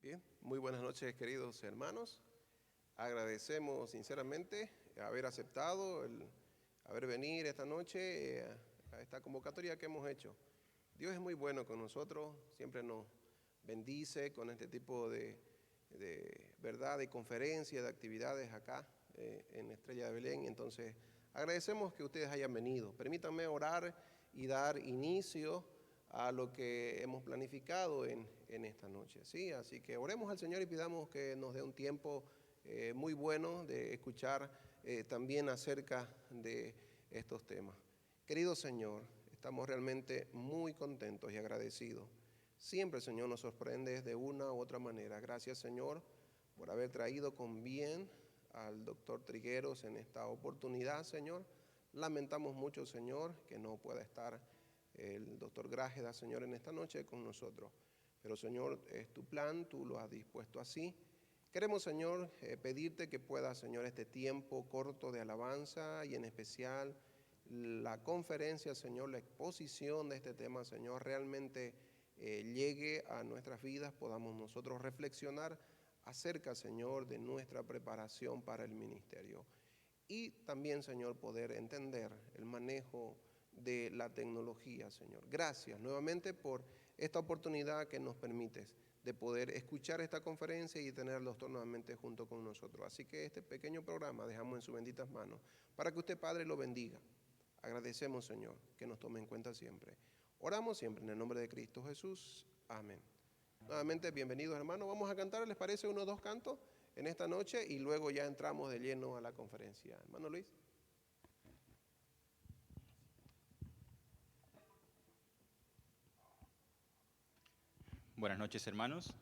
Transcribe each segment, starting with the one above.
Bien, muy buenas noches, queridos hermanos. Agradecemos sinceramente haber aceptado el haber venido esta noche a esta convocatoria que hemos hecho. Dios es muy bueno con nosotros, siempre nos bendice con este tipo de verdad, de conferencias, de actividades acá en Estrella de Belén. Entonces, agradecemos que ustedes hayan venido. Permítanme orar y dar inicio a lo que hemos planificado en esta noche, ¿sí? Así que oremos al Señor y pidamos que nos dé un tiempo muy bueno de escuchar también acerca de estos temas. Querido Señor, estamos realmente muy contentos y agradecidos. Siempre, Señor, nos sorprende de una u otra manera. Gracias, Señor, por haber traído con bien al doctor Trigueros en esta oportunidad, Señor. Lamentamos mucho, Señor, que no pueda estar el doctor Grájeda, Señor, en esta noche con nosotros. Pero, Señor, es tu plan, tú lo has dispuesto así. Queremos, Señor, pedirte que pueda, Señor, este tiempo corto de alabanza y en especial la conferencia, Señor, la exposición de este tema, Señor, realmente llegue a nuestras vidas, podamos nosotros reflexionar acerca, Señor, de nuestra preparación para el ministerio. Y también, Señor, poder entender el manejo de la tecnología, Señor. Gracias nuevamente por esta oportunidad que nos permites de poder escuchar esta conferencia y tener al doctor nuevamente junto con nosotros. Así que este pequeño programa dejamos en sus benditas manos para que usted, Padre, lo bendiga. Agradecemos, Señor, que nos tome en cuenta siempre. Oramos siempre en el nombre de Cristo Jesús. Amén. Nuevamente, bienvenidos, hermanos. Vamos a cantar, ¿les parece unos dos cantos en esta noche? Y luego ya entramos de lleno a la conferencia. Hermano Luis. Buenas noches, hermanos.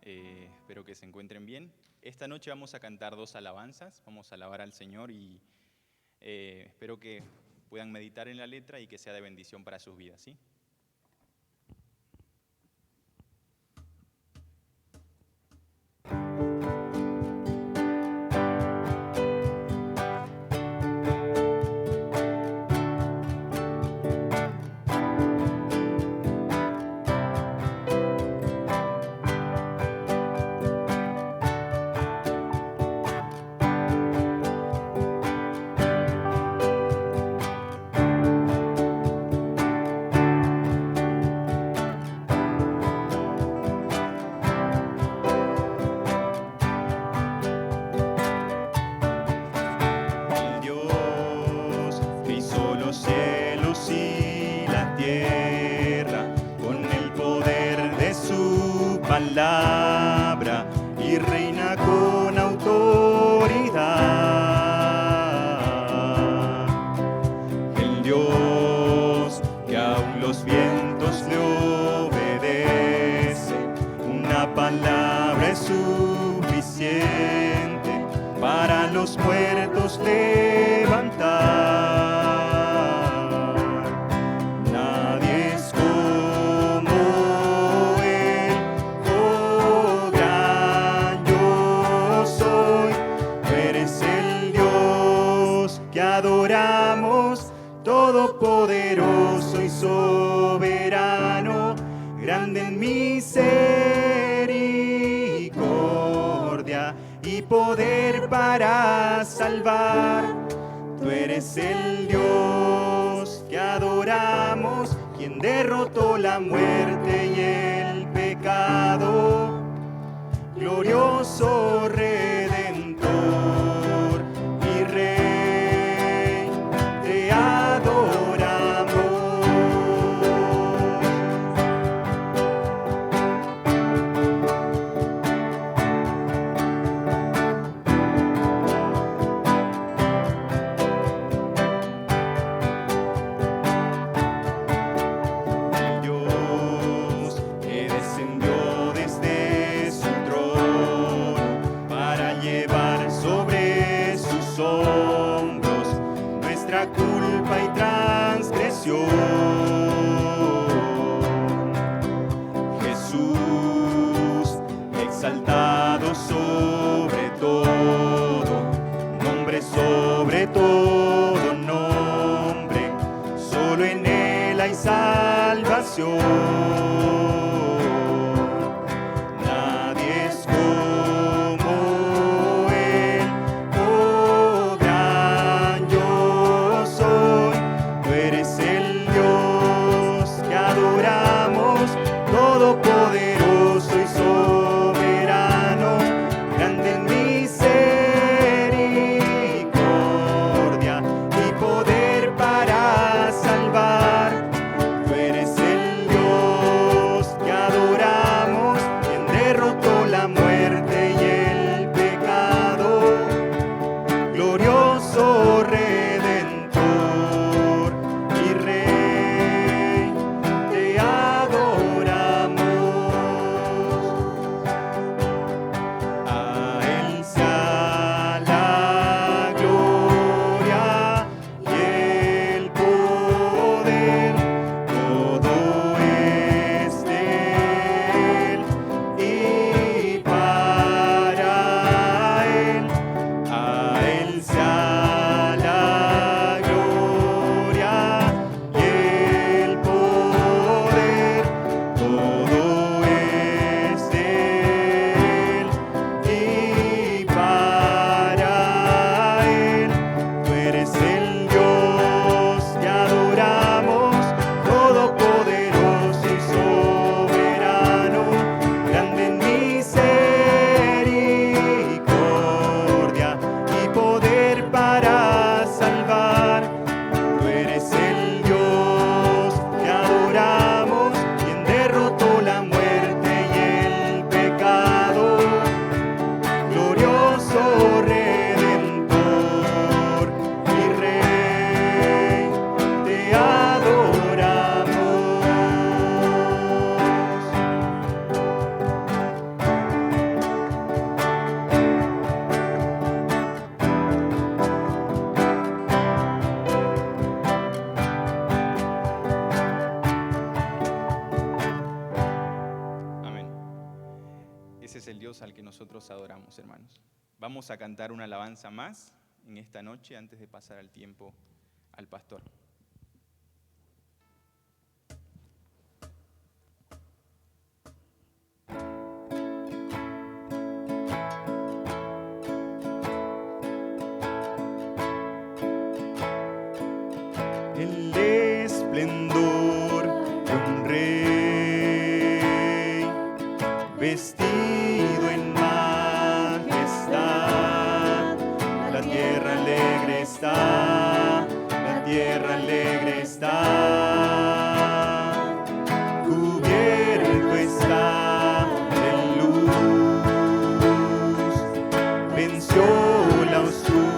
Espero que se encuentren bien. Esta noche vamos a cantar dos alabanzas. Vamos a alabar al Señor y espero que puedan meditar en la letra y que sea de bendición para sus vidas, ¿sí? Palabra y reina con autoridad. El Dios que aún los vientos le obedecen, una palabra es suficiente para los muertos levantar. Todopoderoso y soberano, grande en misericordia y poder para salvar. Tú eres el Dios que adoramos, quien derrotó la muerte y el pecado. Glorioso Redentor y Rey, te adoramos. El Dios que descendió desde su trono para llevar sobre sus hombros nuestra culpa y transgresión. Jesús, exaltado sobre todo, nombre sobre todo nombre, solo en Él hay salvación. Nadie el Dios al que nosotros adoramos, hermanos. Vamos a cantar una alabanza más en esta noche antes de pasar al tiempo al pastor. El esplendor de un rey, vestido en majestad. La tierra alegre está, la tierra alegre está. Cubierto está de luz, venció la oscuridad.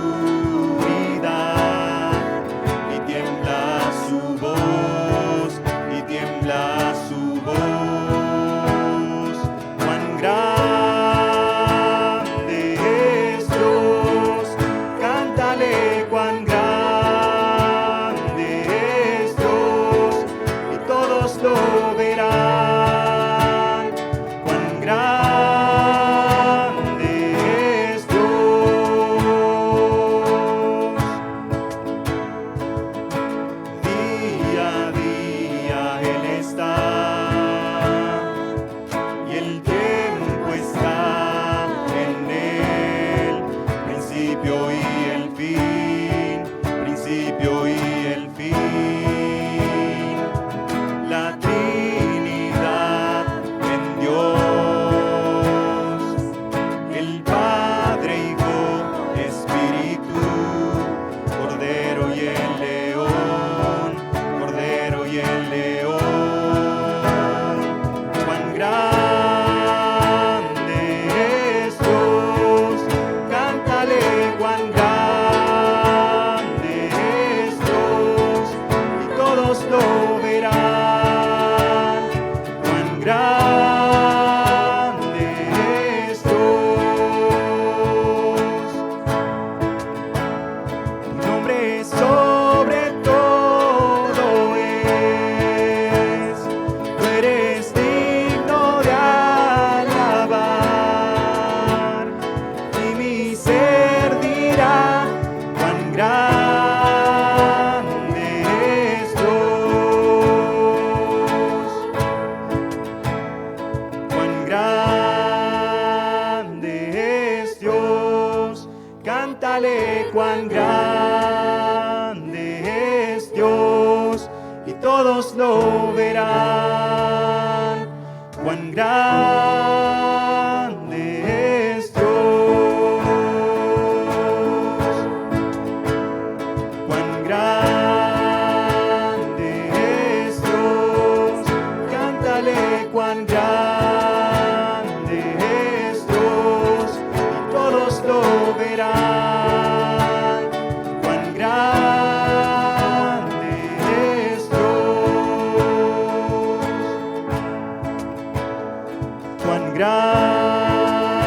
Y tiembla su voz, y tiembla su voz. Cuán grande es Dios, cántale cuán grande es Dios, y todos lo verán. Cuán grande es Dios. Día a día Él está, y el tiempo está en Él, principio y el fin, principio y el fin. La Trinidad en Dios, el Padre, Hijo, Espíritu, Cordero y el León, Cordero y el León. Cuán grande es Dios, cántale cuán grande es Dios, y todos lo verán. Cuán grande es Dios. Tu nombre sobre todo es, tú eres digno de alabar, y mi ser dirá cuán grande es Dios. Cuán grande es Dios, cántale cuán grande es Dios, y todos lo verán. Cuán grande es Dios. Cuán grande es Dios, cántale cuán grande es Dios, y todos lo verán. Cuán grande es Dios. Cuán grande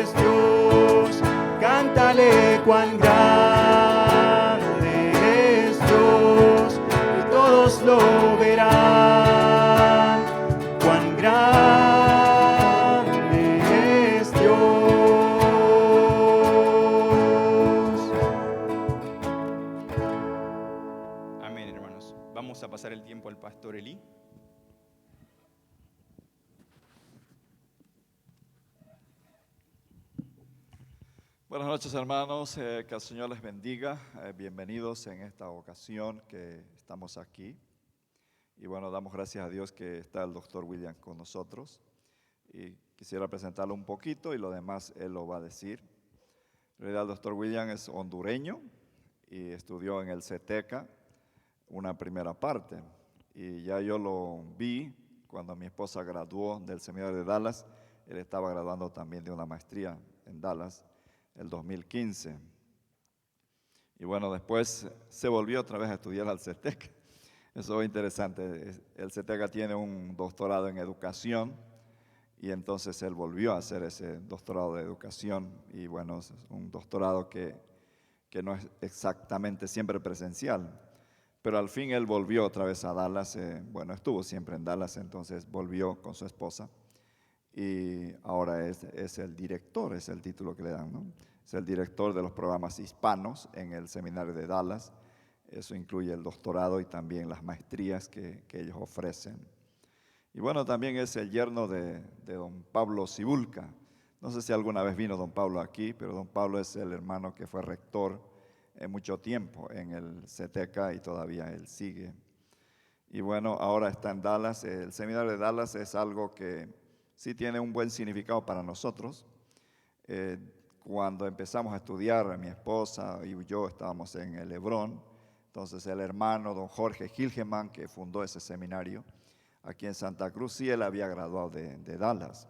es Dios, cántale cuán grande es Dios, y todos lo verán. Cuán grande es Dios. Amén, hermanos. Vamos a pasar el tiempo al pastor Elí. Buenas noches, hermanos, que el Señor les bendiga. Bienvenidos en esta ocasión que estamos aquí. Y bueno, damos gracias a Dios que está el doctor William con nosotros. Y quisiera presentarlo un poquito y lo demás él lo va a decir. En realidad el doctor William es hondureño y estudió en el CETECA una primera parte. Y ya yo lo vi cuando mi esposa graduó del seminario de Dallas. Él estaba graduando también de una maestría en Dallas el 2015. Y bueno, después se volvió otra vez a estudiar al CETECA. Eso es interesante. El CETECA tiene un doctorado en educación y entonces él volvió a hacer ese doctorado de educación. Y bueno, es un doctorado que no es exactamente siempre presencial. Pero al fin él volvió otra vez a Dallas. Bueno, estuvo siempre en Dallas, entonces volvió con su esposa. y ahora es el director, es el título que le dan, ¿no? Es el director de los programas hispanos en el seminario de Dallas. Eso incluye el doctorado y también las maestrías que ellos ofrecen. Y bueno, también es el yerno de don Pablo Cibulca. No sé si alguna vez vino don Pablo aquí, pero don Pablo es el hermano que fue rector mucho tiempo en el CTK y todavía él sigue. Y bueno, ahora está en Dallas. El seminario de Dallas es algo que sí tiene un buen significado para nosotros. Cuando empezamos a estudiar, mi esposa y yo estábamos en el Hebrón. Entonces el hermano don Jorge Gilgeman, que fundó ese seminario aquí en Santa Cruz, sí, él había graduado de Dallas.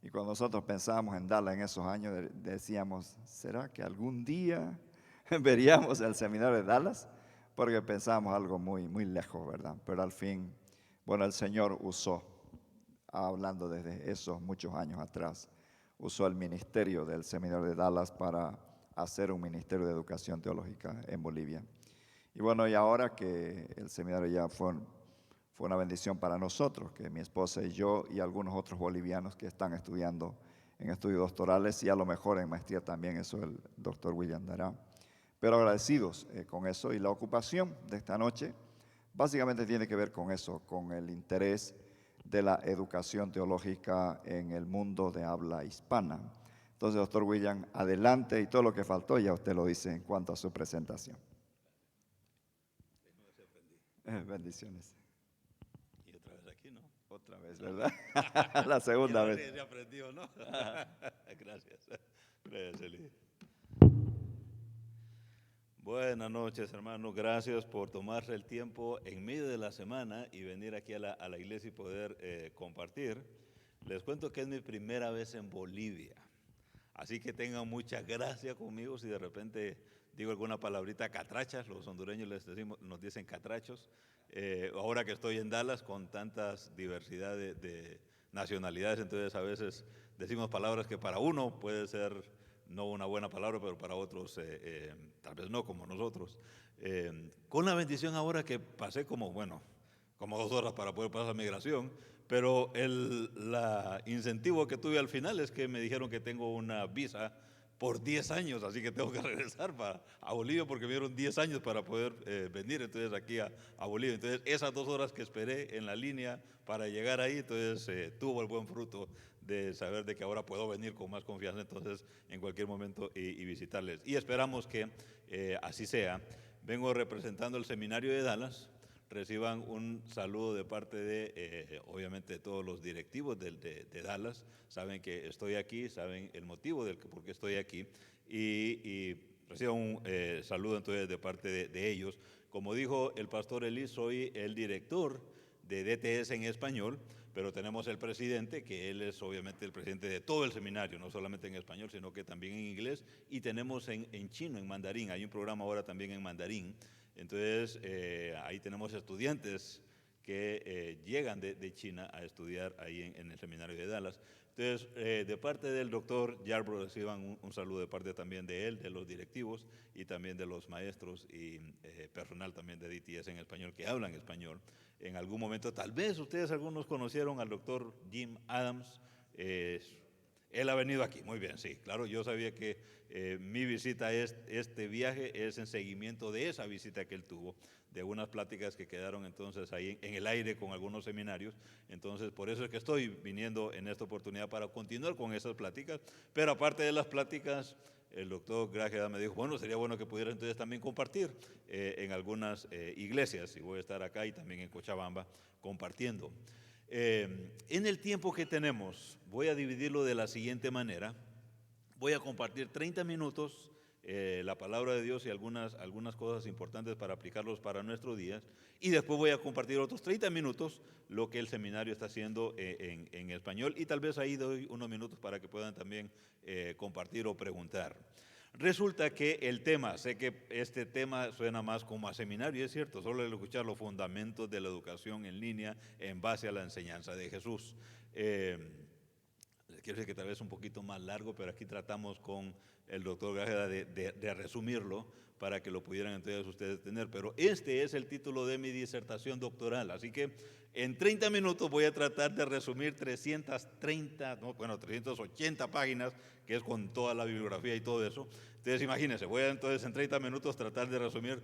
Y cuando nosotros pensábamos en Dallas en esos años, decíamos, ¿será que algún día veríamos el seminario de Dallas? Porque pensábamos algo muy, muy lejos, ¿verdad? Pero al fin, bueno, el Señor usó, hablando desde esos muchos años atrás, usó el ministerio del seminario de Dallas para hacer un ministerio de educación teológica en Bolivia. Y bueno, y ahora que el seminario ya fue una bendición para nosotros, que mi esposa y yo y algunos otros bolivianos que están estudiando en estudios doctorales y a lo mejor en maestría también, eso el doctor William dará. Pero agradecidos con eso, y la ocupación de esta noche básicamente tiene que ver con eso, con el interés de la educación teológica en el mundo de habla hispana. Entonces, doctor William, adelante, y todo lo que faltó ya usted lo dice en cuanto a su presentación. Bendiciones. Y otra vez aquí, ¿no? Otra vez, ¿verdad? La segunda vez. Ya aprendió, ¿no? Gracias. Gracias, Eli. Buenas noches, hermanos. Gracias por tomarse el tiempo en medio de la semana y venir aquí a la iglesia y poder compartir. Les cuento que es mi primera vez en Bolivia. Así que tengan mucha gracia conmigo si de repente digo alguna palabrita catrachas. Los hondureños nos dicen catrachos. Ahora que estoy en Dallas con tantas diversidad de nacionalidades, entonces a veces decimos palabras que para uno puede ser no una buena palabra, pero para otros tal vez no, como nosotros. Con la bendición ahora que pasé como 2 horas para poder pasar la migración, pero el incentivo que tuve al final es que me dijeron que tengo una visa por 10 años, así que tengo que regresar a Bolivia porque me dieron 10 años para poder venir entonces aquí a Bolivia. Entonces esas 2 horas que esperé en la línea para llegar ahí, entonces tuvo el buen fruto de saber de que ahora puedo venir con más confianza entonces en cualquier momento y visitarles. Y esperamos que así sea. Vengo representando el seminario de Dallas. Reciban un saludo de parte de, obviamente, de todos los directivos de Dallas. Saben que estoy aquí, saben el motivo por qué estoy aquí. Y reciban un saludo entonces de parte de ellos. Como dijo el pastor Eli, soy el director de DTS en español, pero tenemos el presidente, que él es obviamente el presidente de todo el seminario, no solamente en español, sino que también en inglés. Y tenemos en chino, en mandarín. Hay un programa ahora también en mandarín. Entonces, ahí tenemos estudiantes que llegan de China a estudiar ahí en el seminario de Dallas. Entonces, de parte del doctor Yarbrough reciban un saludo de parte también de él, de los directivos y también de los maestros y personal también de DTS en español que hablan español. En algún momento, tal vez ustedes algunos conocieron al doctor Jim Adams. Él ha venido aquí, muy bien, sí, claro, yo sabía que mi visita, este viaje es en seguimiento de esa visita que él tuvo, de unas pláticas que quedaron entonces ahí en el aire con algunos seminarios. Entonces, por eso es que estoy viniendo en esta oportunidad para continuar con esas pláticas. Pero aparte de las pláticas, el doctor Grajeda me dijo, bueno, sería bueno que pudiera entonces también compartir en algunas iglesias, y voy a estar acá y también en Cochabamba compartiendo. En el tiempo que tenemos, voy a dividirlo de la siguiente manera. Voy a compartir 30 minutos la palabra de Dios y algunas cosas importantes para aplicarlos para nuestros días, y después voy a compartir otros 30 minutos lo que el seminario está haciendo en español, y tal vez ahí doy unos minutos para que puedan también compartir o preguntar. Resulta que el tema, sé que este tema suena más como a seminario, es cierto, solo el escuchar los fundamentos de la educación en línea en base a la enseñanza de Jesús. Les quiero decir que tal vez es un poquito más largo, pero aquí tratamos con el doctor Grajeda de resumirlo para que lo pudieran entonces ustedes tener. Pero este es el título de mi disertación doctoral, así que en 30 minutos voy a tratar de resumir 380 páginas, que es con toda la bibliografía y todo eso. Entonces imagínense, voy a entonces en 30 minutos tratar de resumir,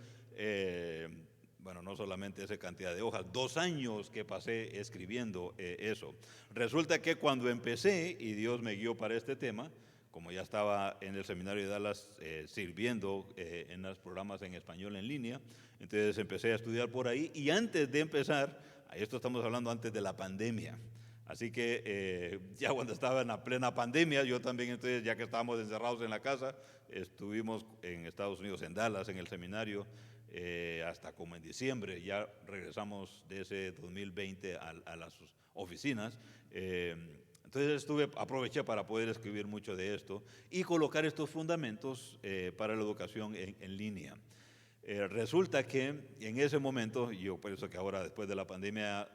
bueno, no solamente esa cantidad de hojas, 2 años que pasé escribiendo eso. Resulta que cuando empecé, y Dios me guió para este tema, como ya estaba en el seminario de Dallas sirviendo en los programas en español en línea, entonces empecé a estudiar por ahí, y antes de empezar, esto estamos hablando antes de la pandemia, así que ya cuando estaba en la plena pandemia, yo también entonces, ya que estábamos encerrados en la casa, estuvimos en Estados Unidos, en Dallas, en el seminario, hasta como en diciembre, ya regresamos de ese 2020 a las oficinas. Entonces aproveché para poder escribir mucho de esto y colocar estos fundamentos para la educación en línea. Resulta que en ese momento, yo por eso que ahora después de la pandemia,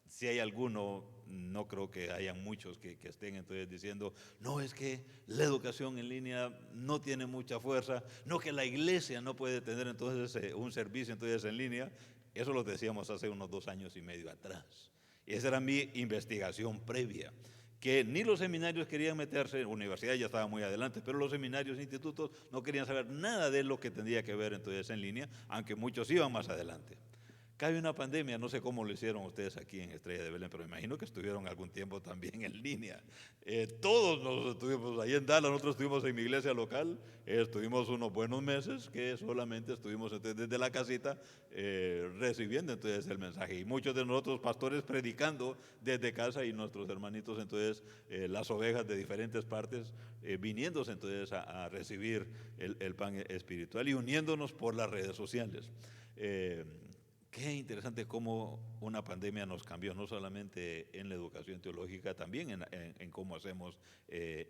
si hay alguno, no creo que hayan muchos que estén entonces diciendo, no, es que la educación en línea no tiene mucha fuerza, no, que la iglesia no puede tener entonces un servicio entonces en línea. Eso lo decíamos hace unos 2 años y medio atrás. Y esa era mi investigación previa, que ni los seminarios querían meterse, la universidad ya estaba muy adelante, pero los seminarios e institutos no querían saber nada de lo que tendría que ver entonces en línea, aunque muchos iban más adelante. Cae una pandemia, no sé cómo lo hicieron ustedes aquí en Estrella de Belén, pero imagino que estuvieron algún tiempo también en línea. Todos nos estuvimos ahí en Dallas, nosotros estuvimos en mi iglesia local, estuvimos unos buenos meses que solamente estuvimos entonces desde la casita recibiendo entonces el mensaje. Y muchos de nosotros pastores predicando desde casa, y nuestros hermanitos entonces, las ovejas de diferentes partes, viniéndose entonces a recibir el pan espiritual y uniéndonos por las redes sociales. Qué interesante cómo una pandemia nos cambió, no solamente en la educación teológica, también en cómo hacemos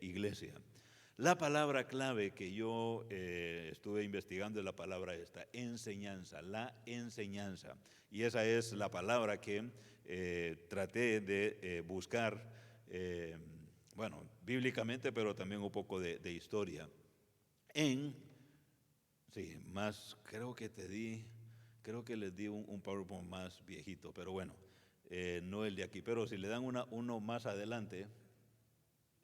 iglesia. La palabra clave que yo estuve investigando es la palabra esta, enseñanza, la enseñanza. Y esa es la palabra que traté de buscar, bueno, bíblicamente, pero también un poco de historia. Sí, más, creo que les di un PowerPoint más viejito, pero bueno, no el de aquí. Pero si le dan uno más adelante,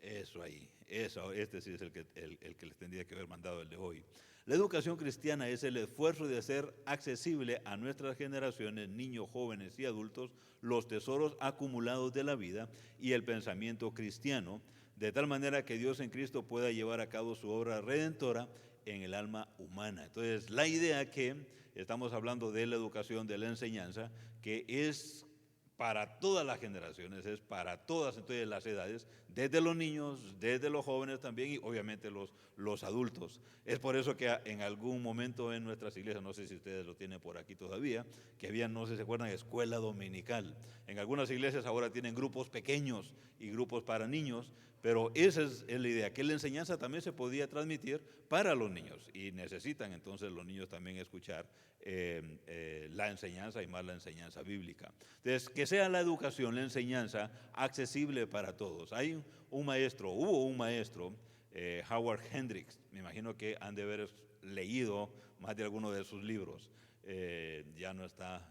eso ahí, este sí es el que les tendría que haber mandado el de hoy. La educación cristiana es el esfuerzo de hacer accesible a nuestras generaciones, niños, jóvenes y adultos, los tesoros acumulados de la vida y el pensamiento cristiano, de tal manera que Dios en Cristo pueda llevar a cabo su obra redentora en el alma humana. Entonces, la idea que estamos hablando de la educación, de la enseñanza, que es para todas las generaciones, es para todas entonces las edades, desde los niños, desde los jóvenes también, y obviamente los adultos. Es por eso que en algún momento en nuestras iglesias, no sé si ustedes lo tienen por aquí todavía, que había, no sé si se acuerdan, escuela dominical. En algunas iglesias ahora tienen grupos pequeños y grupos para niños, pero esa es la idea, que la enseñanza también se podía transmitir para los niños, y necesitan entonces los niños también escuchar la enseñanza, y más la enseñanza bíblica. Entonces, que sea la educación, la enseñanza, accesible para todos. Hubo un maestro, Howard Hendricks, me imagino que han de haber leído más de alguno de sus libros. Ya está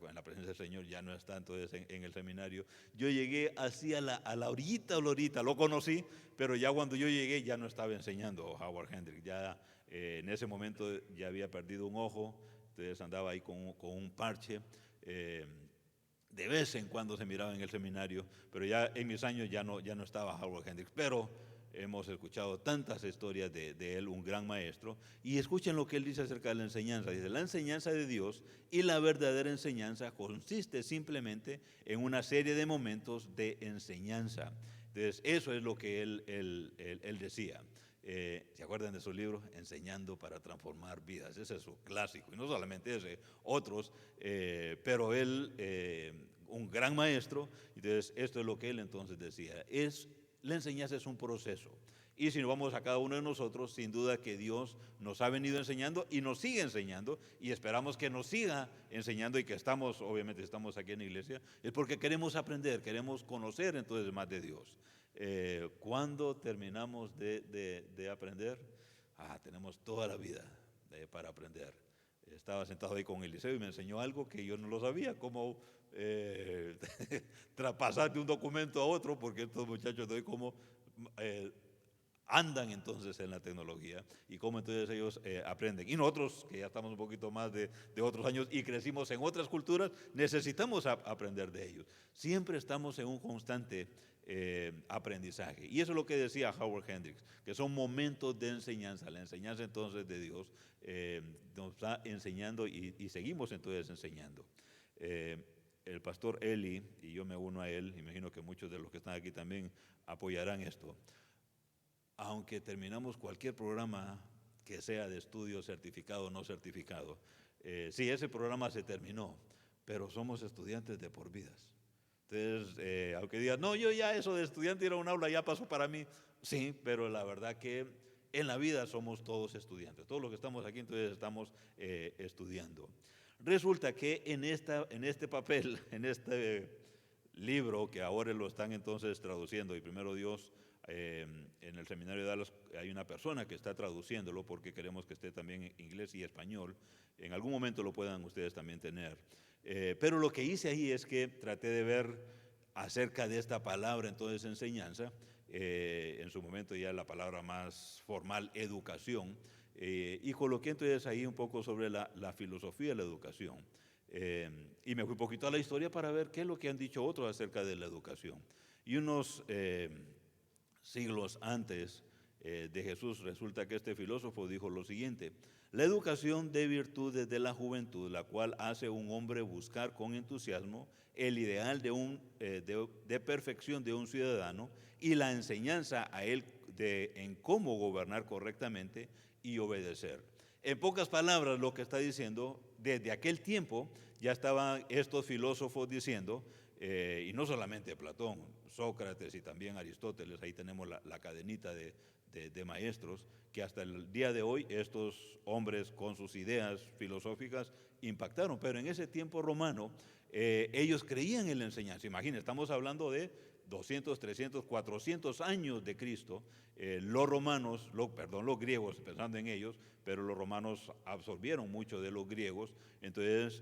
en la presencia del Señor, ya no está entonces en el seminario. Yo llegué así a la orillita, lo conocí, pero ya cuando yo llegué ya no estaba enseñando Howard Hendricks, ya en ese momento ya había perdido un ojo, entonces andaba ahí con un parche. De vez en cuando se miraba en el seminario, pero ya en mis años ya no estaba Howard Hendricks, pero hemos escuchado tantas historias de él, un gran maestro, y escuchen lo que él dice acerca de la enseñanza. Dice, la enseñanza de Dios y la verdadera enseñanza consiste simplemente en una serie de momentos de enseñanza. Entonces, eso es lo que él decía. ¿Se acuerdan de su libro? Enseñando para transformar vidas. Ese es su clásico, y no solamente ese, otros, pero él, un gran maestro. Entonces, esto es lo que él entonces decía. La enseñanza es un proceso, y si nos vamos a cada uno de nosotros, sin duda que Dios nos ha venido enseñando y nos sigue enseñando, y esperamos que nos siga enseñando, y que obviamente estamos aquí en la iglesia, es porque queremos aprender, queremos conocer entonces más de Dios. ¿Cuándo terminamos de aprender? tenemos toda la vida para aprender. Estaba sentado ahí con Eliseo y me enseñó algo que yo no lo sabía, cómo traspasar de un documento a otro, porque estos muchachos de hoy cómo andan entonces en la tecnología y cómo entonces ellos aprenden. Y nosotros, que ya estamos un poquito más de otros años y crecimos en otras culturas, necesitamos aprender de ellos. Siempre estamos en un constante aprendizaje. Y eso es lo que decía Howard Hendricks, que son momentos de enseñanza. La enseñanza entonces de Dios nos está enseñando y seguimos entonces enseñando. El pastor Eli, y yo me uno a él, imagino que muchos de los que están aquí también apoyarán esto. Aunque terminamos cualquier programa que sea de estudio certificado o no certificado, sí, ese programa se terminó, pero somos estudiantes de por vidas. Entonces, aunque digas, no, yo ya eso de estudiante ir a un aula ya pasó para mí, sí, pero la verdad que en la vida somos todos estudiantes. Todos los que estamos aquí entonces estamos estudiando. Resulta que en este papel, en este libro que ahora lo están entonces traduciendo, y primero Dios, en el seminario de Dallas hay una persona que está traduciéndolo porque queremos que esté también en inglés y español. En algún momento lo puedan ustedes también tener. Pero lo que hice ahí es que traté de ver acerca de esta palabra entonces enseñanza, en su momento ya la palabra más formal, educación, y coloqué entonces ahí un poco sobre la filosofía de la educación. Y me fui un poquito a la historia para ver qué es lo que han dicho otros acerca de la educación. Y unos siglos antes de Jesús, resulta que este filósofo dijo lo siguiente: la educación de virtudes de la juventud, la cual hace un hombre buscar con entusiasmo el ideal de perfección de un ciudadano y la enseñanza a él en cómo gobernar correctamente y obedecer. En pocas palabras, lo que está diciendo, desde aquel tiempo ya estaban estos filósofos diciendo, y no solamente Platón, Sócrates y también Aristóteles, ahí tenemos la cadenita de maestros, que hasta el día de hoy estos hombres con sus ideas filosóficas impactaron, pero en ese tiempo romano ellos creían en la enseñanza. Imagínense, estamos hablando de 200, 300, 400 años de Cristo. Los griegos, pensando en ellos, pero los romanos absorbieron mucho de los griegos. Entonces,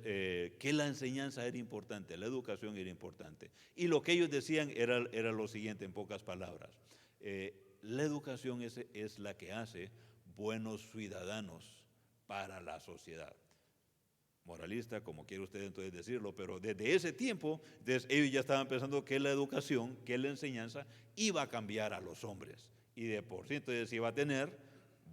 que la enseñanza era importante, la educación era importante. Y lo que ellos decían era lo siguiente, en pocas palabras: la educación es la que hace buenos ciudadanos para la sociedad. Moralista, como quiere usted entonces decirlo, pero desde ese tiempo, ellos ya estaban pensando que la educación, que la enseñanza iba a cambiar a los hombres, y de por sí entonces iba a tener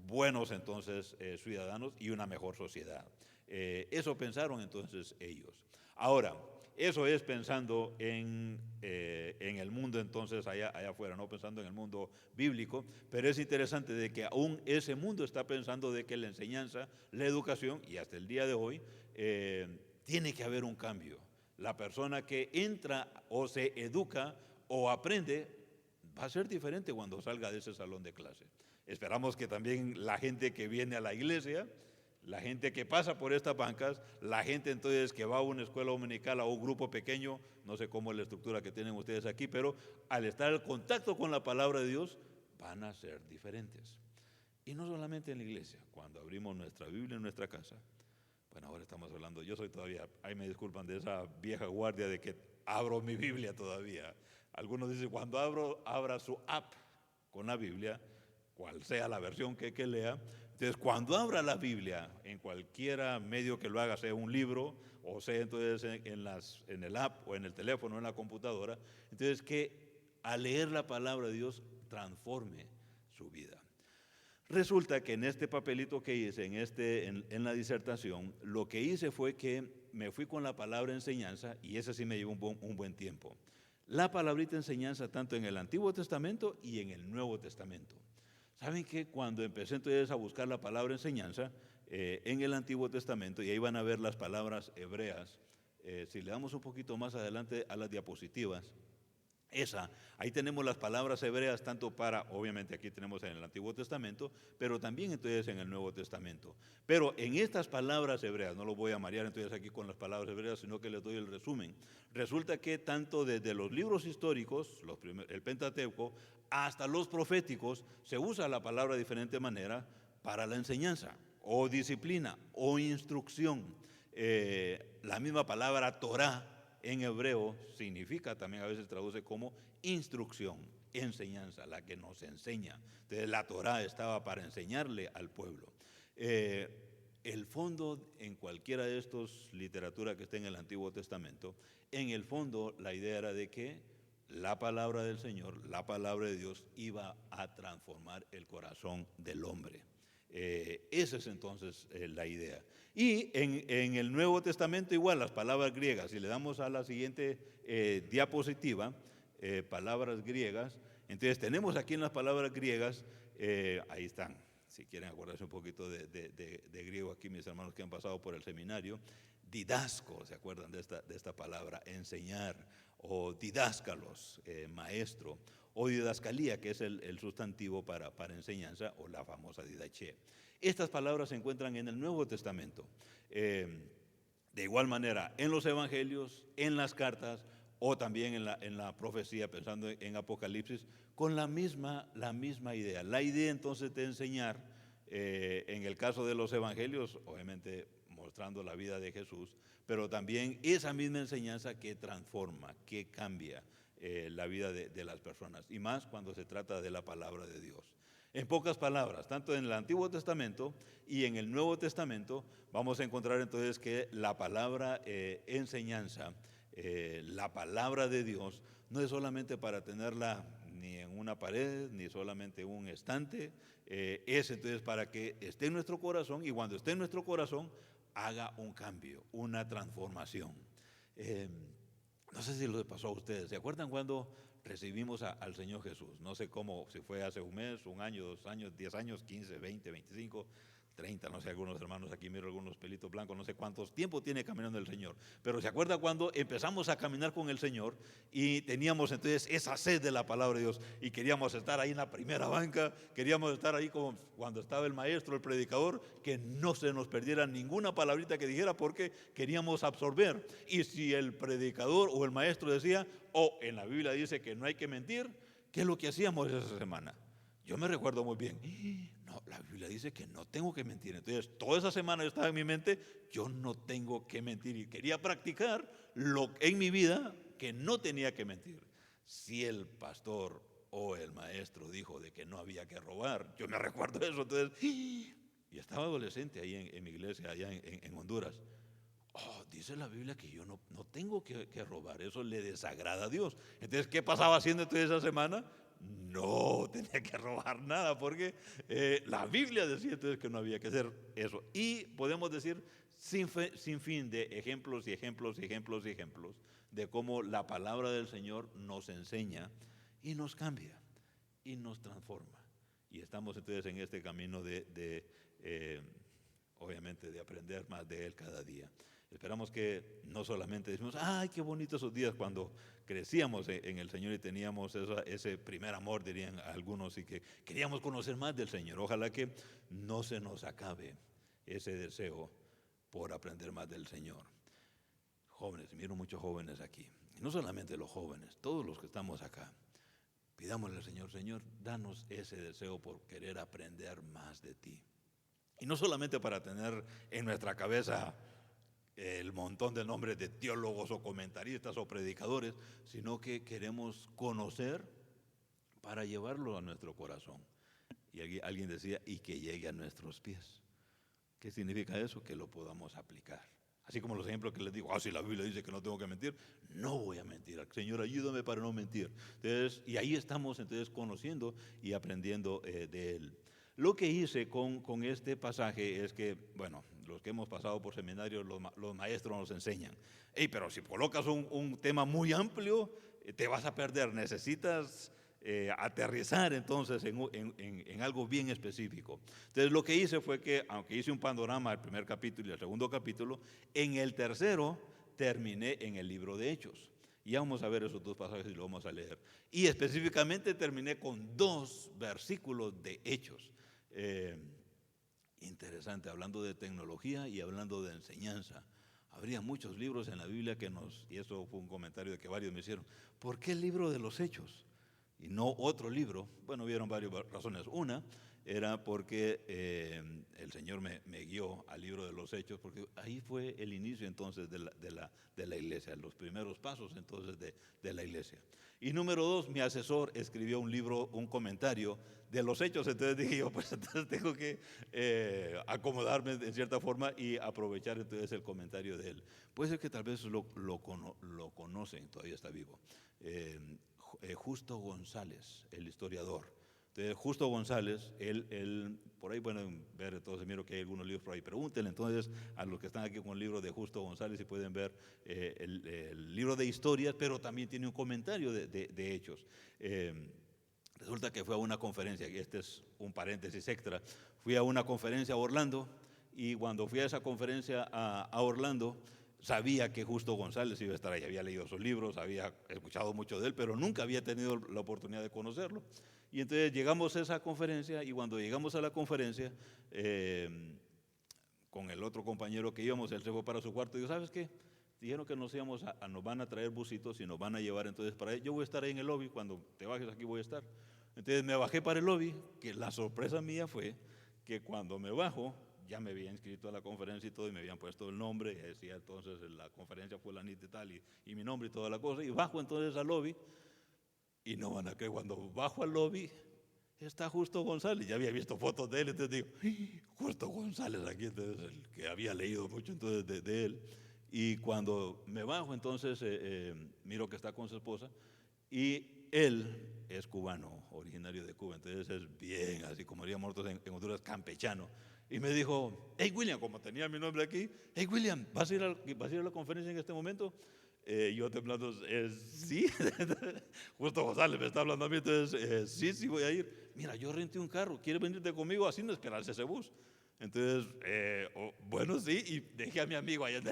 buenos entonces ciudadanos y una mejor sociedad. Eso pensaron entonces ellos. Ahora, eso es pensando en el mundo entonces allá afuera, no pensando en el mundo bíblico, pero es interesante de que aún ese mundo está pensando de que la enseñanza, la educación, y hasta el día de hoy, tiene que haber un cambio. La persona que entra o se educa o aprende va a ser diferente cuando salga de ese salón de clase. Esperamos que también la gente que viene a la iglesia, la gente que pasa por estas bancas, la gente entonces que va a una escuela dominical, a un grupo pequeño, no sé cómo es la estructura que tienen ustedes aquí, pero al estar en contacto con la palabra de Dios, van a ser diferentes. Y no solamente en la iglesia, cuando abrimos nuestra Biblia en nuestra casa. Bueno, ahora estamos hablando, yo soy todavía, ahí me disculpan, de esa vieja guardia de que abro mi Biblia todavía. Algunos dicen, cuando abra su app con la Biblia, cual sea la versión que lea. Entonces, cuando abra la Biblia, en cualquier medio que lo haga, sea un libro, o sea entonces en el app, o en el teléfono, o en la computadora, entonces que al leer la palabra de Dios transforme su vida. Resulta que en este papelito que hice, en la disertación, lo que hice fue que me fui con la palabra enseñanza, y ese sí me llevó un buen tiempo. La palabrita enseñanza tanto en el Antiguo Testamento y en el Nuevo Testamento. ¿Saben que cuando empecé entonces a buscar la palabra enseñanza en el Antiguo Testamento, y ahí van a ver las palabras hebreas, si le damos un poquito más adelante a las diapositivas, ahí tenemos las palabras hebreas tanto para, obviamente aquí tenemos en el Antiguo Testamento, pero también entonces en el Nuevo Testamento. Pero en estas palabras hebreas, no lo voy a marear entonces aquí con las palabras hebreas, sino que les doy el resumen. Resulta que tanto desde los libros históricos, el Pentateuco, hasta los proféticos, se usa la palabra de diferente manera para la enseñanza, o disciplina, o instrucción. La misma palabra Torah en hebreo significa, también a veces traduce como instrucción, enseñanza, la que nos enseña. Entonces la Torah estaba para enseñarle al pueblo. El fondo en cualquiera de estos literatura que esté en el Antiguo Testamento, en el fondo la idea era de que la palabra del Señor, la palabra de Dios, iba a transformar el corazón del hombre. Esa es entonces la idea. Y en el Nuevo Testamento igual, las palabras griegas, si le damos a la siguiente diapositiva, palabras griegas, entonces tenemos aquí en las palabras griegas, ahí están, si quieren acordarse un poquito de griego aquí, mis hermanos que han pasado por el seminario, didasco, ¿se acuerdan de esta palabra? Enseñar, o didáscalos, maestro, o didascalía, que es el sustantivo para enseñanza, o la famosa didaché. Estas palabras se encuentran en el Nuevo Testamento. De igual manera, en los evangelios, en las cartas, o también en la profecía, pensando en Apocalipsis, con la misma idea. La idea entonces de enseñar, en el caso de los evangelios, obviamente mostrando la vida de Jesús, pero también esa misma enseñanza que transforma, que cambia la vida de las personas, y más cuando se trata de la palabra de Dios. En pocas palabras, tanto en el Antiguo Testamento y en el Nuevo Testamento, vamos a encontrar entonces que la palabra enseñanza, la palabra de Dios, no es solamente para tenerla ni en una pared, ni solamente en un estante, es entonces para que esté en nuestro corazón, y cuando esté en nuestro corazón, haga un cambio, una transformación. No sé si les pasó a ustedes, ¿se acuerdan cuando recibimos al Señor Jesús? No sé cómo, si fue hace un mes, un año, 2 años, 10 años, 15, 20, 25, 30, no sé, algunos hermanos aquí miro algunos pelitos blancos, no sé cuántos tiempo tiene caminando el Señor, pero ¿se acuerda cuando empezamos a caminar con el Señor y teníamos entonces esa sed de la palabra de Dios y queríamos estar ahí en la primera banca, queríamos estar ahí como cuando estaba el maestro, el predicador, que no se nos perdiera ninguna palabrita que dijera porque queríamos absorber? Y si el predicador o el maestro decía, o en la Biblia dice que no hay que mentir, ¿qué es lo que hacíamos esa semana? Yo me recuerdo muy bien, no, la Biblia dice que no tengo que mentir. Entonces, toda esa semana estaba en mi mente, yo no tengo que mentir. Y quería practicar en mi vida que no tenía que mentir. Si el pastor o el maestro dijo de que no había que robar, yo me recuerdo eso. Entonces, y estaba adolescente ahí en mi iglesia, allá en Honduras. Oh, dice la Biblia que yo no tengo que robar, eso le desagrada a Dios. Entonces, ¿qué pasaba haciendo toda esa semana? No tenía que robar nada, porque la Biblia decía entonces que no había que hacer eso. Y podemos decir sin fin de ejemplos y ejemplos y ejemplos y ejemplos de cómo la palabra del Señor nos enseña y nos cambia y nos transforma. Y estamos entonces en este camino obviamente, de aprender más de Él cada día. Esperamos que no solamente decimos, ay, qué bonitos esos días cuando crecíamos en el Señor y teníamos ese primer amor, dirían algunos, y que queríamos conocer más del Señor. Ojalá que no se nos acabe ese deseo por aprender más del Señor. Jóvenes, miro muchos jóvenes aquí, y no solamente los jóvenes, todos los que estamos acá, pidámosle al Señor, Señor, danos ese deseo por querer aprender más de ti. Y no solamente para tener en nuestra cabeza el montón de nombres de teólogos o comentaristas o predicadores, sino que queremos conocer para llevarlo a nuestro corazón. Y alguien decía, y que llegue a nuestros pies. ¿Qué significa eso? Que lo podamos aplicar. Así como los ejemplos que les digo, si la Biblia dice que no tengo que mentir, no voy a mentir. Señor, ayúdame para no mentir. Entonces, y ahí estamos entonces conociendo y aprendiendo de Él. Lo que hice con este pasaje es que, bueno, los que hemos pasado por seminarios, los maestros nos enseñan. Pero si colocas un tema muy amplio, te vas a perder. Necesitas aterrizar entonces en algo bien específico. Entonces lo que hice fue que, aunque hice un panorama del primer capítulo y el segundo capítulo, en el tercero terminé en el libro de Hechos. Y vamos a ver esos 2 pasajes y lo vamos a leer. Y específicamente terminé con 2 versículos de Hechos. Interesante, hablando de tecnología y hablando de enseñanza. Habría muchos libros en la Biblia y eso fue un comentario que varios me hicieron, ¿por qué el libro de los Hechos y no otro libro? Bueno, hubieron varias razones. Una, era porque el Señor me guió al libro de los Hechos, porque ahí fue el inicio entonces de la iglesia, los primeros pasos entonces de la iglesia. Y número 2, mi asesor escribió un libro, un comentario de los Hechos, entonces dije yo, pues entonces tengo que acomodarme en cierta forma y aprovechar entonces el comentario de él. Puede ser que tal vez lo conocen, todavía está vivo. Justo González, el historiador. Entonces, Justo González, él por ahí pueden ver, entonces miro que hay algunos libros por ahí, pregúntenle entonces a los que están aquí con el libro de Justo González si pueden ver el libro de historias, pero también tiene un comentario de hechos. Resulta que fue a una conferencia, y este es un paréntesis extra, fui a una conferencia a Orlando, y cuando fui a esa conferencia a Orlando, sabía que Justo González iba a estar ahí, había leído sus libros, había escuchado mucho de él, pero nunca había tenido la oportunidad de conocerlo. Y entonces llegamos a esa conferencia, y cuando llegamos a la conferencia, con el otro compañero que íbamos, él se fue para su cuarto y dijo, ¿sabes qué? Dijeron que nos van a traer busitos y nos van a llevar entonces para ahí. Yo voy a estar ahí en el lobby, cuando te bajes aquí voy a estar. Entonces me bajé para el lobby, que la sorpresa mía fue que cuando me bajo, ya me había inscrito a la conferencia y todo, y me habían puesto el nombre, y decía entonces la conferencia fulanita y tal, y mi nombre y toda la cosa, y bajo entonces al lobby, y no van a creer, cuando bajo al lobby, está Justo González, ya había visto fotos de él, entonces digo, Justo González aquí, entonces el que había leído mucho entonces de él, y cuando me bajo entonces miro que está con su esposa, y él es cubano, originario de Cuba, entonces es bien, así como diríamos nosotros en Honduras, campechano. Y me dijo, hey William, como tenía mi nombre aquí, hey William, ¿vas a ir a la conferencia en este momento? Yo temblando, sí, Justo González me está hablando a mí, entonces sí voy a ir. Mira, yo renté un carro, ¿quieres venirte conmigo? Así no esperarse ese bus. Entonces, bueno, sí, y dejé a mi amigo allá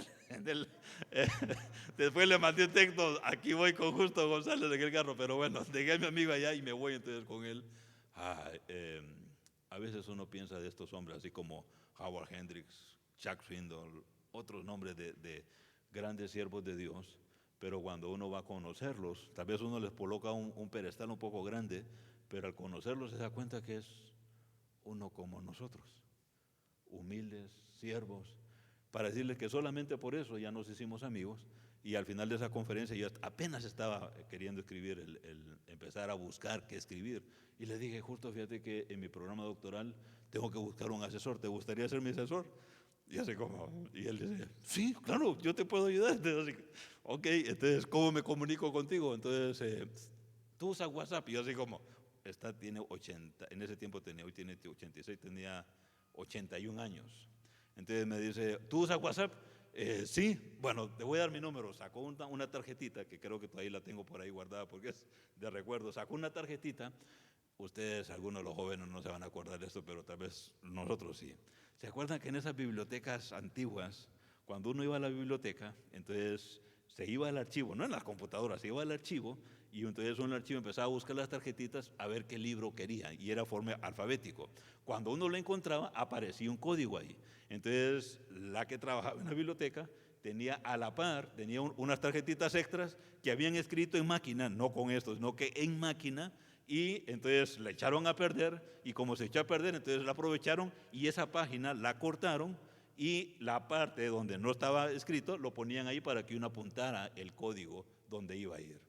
después le mandé un texto, aquí voy con Justo González en el carro, pero bueno, dejé a mi amigo allá y me voy entonces con él. A veces uno piensa de estos hombres, así como Howard Hendricks, Chuck Swindoll, otros nombres de grandes siervos de Dios, pero cuando uno va a conocerlos, tal vez uno les coloca un pedestal un poco grande, pero al conocerlos se da cuenta que es uno como nosotros, humildes, siervos, para decirles que solamente por eso ya nos hicimos amigos. Y al final de esa conferencia yo apenas estaba queriendo escribir, empezar a buscar qué escribir. Y le dije, Justo, fíjate que en mi programa doctoral tengo que buscar un asesor, ¿te gustaría ser mi asesor? Y así como, y él dice, sí, claro, yo te puedo ayudar. Entonces, así, ok, entonces, ¿cómo me comunico contigo? Entonces, tú usas WhatsApp. Y yo así como, tiene 80, en ese tiempo hoy tiene 86, tenía 81 años. Entonces me dice, ¿tú usas WhatsApp? Sí, bueno, te voy a dar mi número. Sacó una tarjetita, que creo que todavía la tengo por ahí guardada porque es de recuerdo. Sacó una tarjetita, ustedes, algunos de los jóvenes no se van a acordar de esto, pero tal vez nosotros sí. ¿Se acuerdan que en esas bibliotecas antiguas, cuando uno iba a la biblioteca, entonces se iba al archivo, no en las computadoras, se iba al archivo, y entonces uno en el archivo empezaba a buscar las tarjetitas a ver qué libro quería, y era forma alfabético. Cuando uno lo encontraba, aparecía un código ahí. Entonces, la que trabajaba en la biblioteca tenía a la par, tenía unas tarjetitas extras que habían escrito en máquina, no con esto, sino que en máquina, y entonces la echaron a perder, y como se echó a perder, entonces la aprovecharon y esa página la cortaron, y la parte donde no estaba escrito lo ponían ahí para que uno apuntara el código donde iba a ir.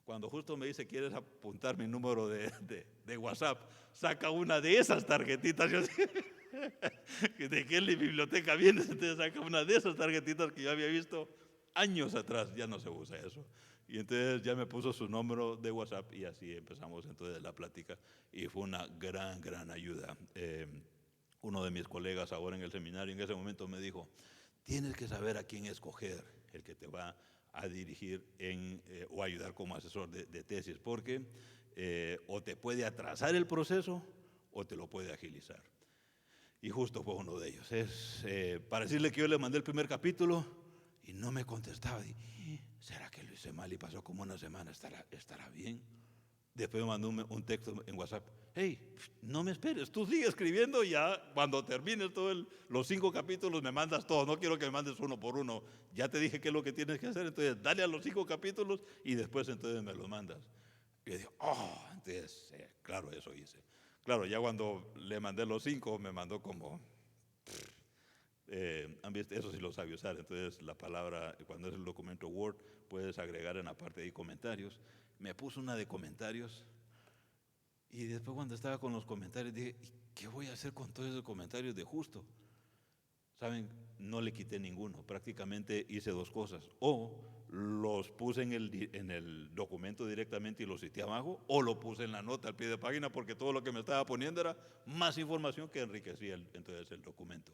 Cuando Justo me dice, ¿quieres apuntar mi número de WhatsApp? Saca una de esas tarjetitas. Yo ¿de qué biblioteca vienes? Entonces saca una de esas tarjetitas que yo había visto años atrás. Ya no se usa eso. Y entonces ya me puso su número de WhatsApp y así empezamos entonces la plática. Y fue una gran ayuda. Uno de mis colegas ahora en el seminario en ese momento me dijo, tienes que saber a quién escoger el que te va a dirigir o ayudar como asesor de tesis, porque o te puede atrasar el proceso o te lo puede agilizar. Y Justo fue uno de ellos. Para decirle que yo le mandé el primer capítulo y no me contestaba. ¿Será que lo hice mal y pasó como una semana? ¿Estará bien? Después me mandó un texto en WhatsApp. Hey, no me esperes, tú sigue escribiendo y ya cuando termines todos los 5 capítulos me mandas todo. No quiero que me mandes uno por uno. Ya te dije qué es lo que tienes que hacer. Entonces dale a los 5 capítulos y después entonces me los mandas. Y yo digo, entonces, claro, eso hice. Claro, ya cuando le mandé los 5, me mandó como, eso sí lo sabe usar, entonces la palabra, cuando es el documento Word, puedes agregar en la parte de comentarios. Me puso una de comentarios y después cuando estaba con los comentarios dije, ¿y qué voy a hacer con todos esos comentarios de Justo? ¿Saben? No le quité ninguno, prácticamente hice 2 cosas, o los puse en el documento directamente y los cité abajo, o lo puse en la nota al pie de página, porque todo lo que me estaba poniendo era más información que enriquecía entonces el documento.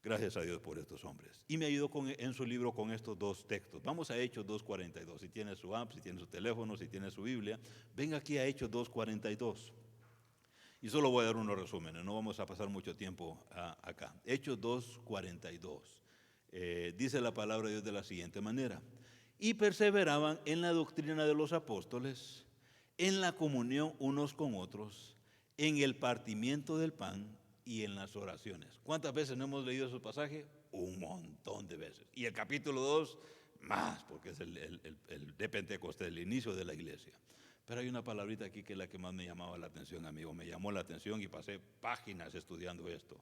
Gracias a Dios por estos hombres. Y me ayudó en su libro con estos 2 textos. Vamos a Hechos 2:42. Si tiene su app, si tiene su teléfono, si tiene su Biblia, venga aquí a Hechos 2:42. Y solo voy a dar unos resúmenes, no vamos a pasar mucho tiempo acá. Hechos 2:42. Dice la palabra de Dios de la siguiente manera: y perseveraban en la doctrina de los apóstoles, en la comunión unos con otros, en el partimiento del pan y en las oraciones. ¿Cuántas veces no hemos leído ese pasaje? Un montón de veces. Y el capítulo 2, más, porque es el de Pentecostés, el inicio de la iglesia. Pero hay una palabrita aquí que es la que más me llamaba la atención, amigo. Me llamó la atención y pasé páginas estudiando esto.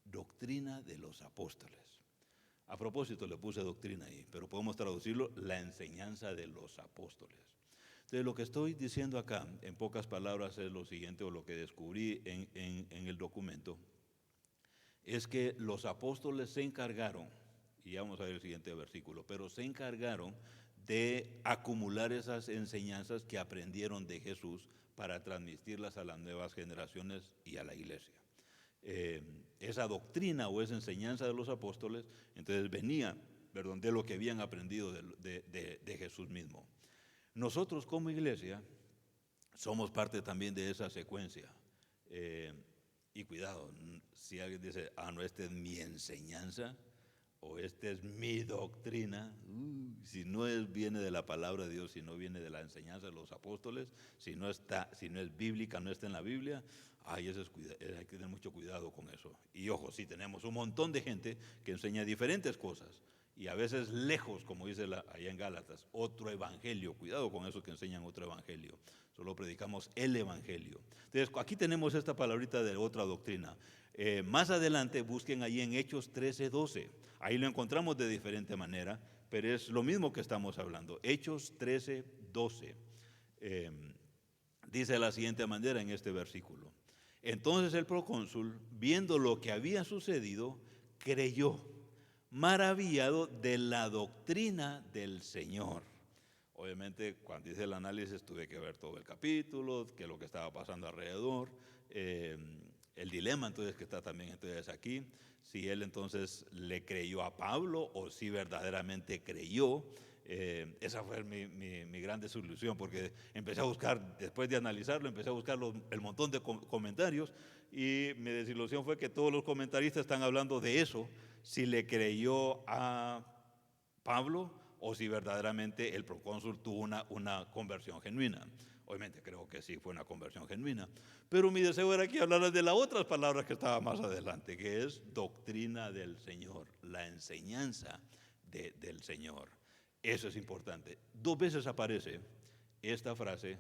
Doctrina de los apóstoles. A propósito, le puse doctrina ahí, pero podemos traducirlo, la enseñanza de los apóstoles. Entonces, lo que estoy diciendo acá, en pocas palabras, es lo siguiente, o lo que descubrí en el documento, es que los apóstoles se encargaron, y ya vamos a ver el siguiente versículo, pero se encargaron de acumular esas enseñanzas que aprendieron de Jesús para transmitirlas a las nuevas generaciones y a la iglesia. Esa doctrina o esa enseñanza de los apóstoles, entonces venía, de lo que habían aprendido de Jesús mismo. Nosotros como iglesia somos parte también de esa secuencia. Y cuidado, si alguien dice, no, esta es mi enseñanza, o esta es mi doctrina, si no viene de la palabra de Dios, si no viene de la enseñanza de los apóstoles, si no es bíblica, no está en la Biblia, hay que tener mucho cuidado con eso. Y ojo, sí tenemos un montón de gente que enseña diferentes cosas, y a veces lejos, como dice allá en Gálatas, otro evangelio. Cuidado con eso que enseñan otro evangelio. Solo predicamos el evangelio. Entonces, aquí tenemos esta palabrita de otra doctrina. Más adelante busquen ahí en Hechos 13:12. Ahí lo encontramos de diferente manera, pero es lo mismo que estamos hablando. Hechos 13:12. Dice de la siguiente manera en este versículo: entonces el procónsul, viendo lo que había sucedido, creyó, maravillado de la doctrina del Señor. Obviamente, cuando hice el análisis tuve que ver todo el capítulo, qué es lo que estaba pasando alrededor, el dilema entonces que está también entonces aquí, si él entonces le creyó a Pablo o si verdaderamente creyó. Esa fue mi gran desilusión, porque empecé a buscar, después de analizarlo, empecé a buscar el montón de comentarios, y mi desilusión fue que todos los comentaristas están hablando de eso, si le creyó a Pablo o si verdaderamente el procónsul tuvo una conversión genuina. Obviamente creo que sí fue una conversión genuina, pero mi deseo era que hablara de las otras palabras que estaba más adelante, que es doctrina del Señor, la enseñanza del Señor. Eso es importante. 2 veces aparece esta frase,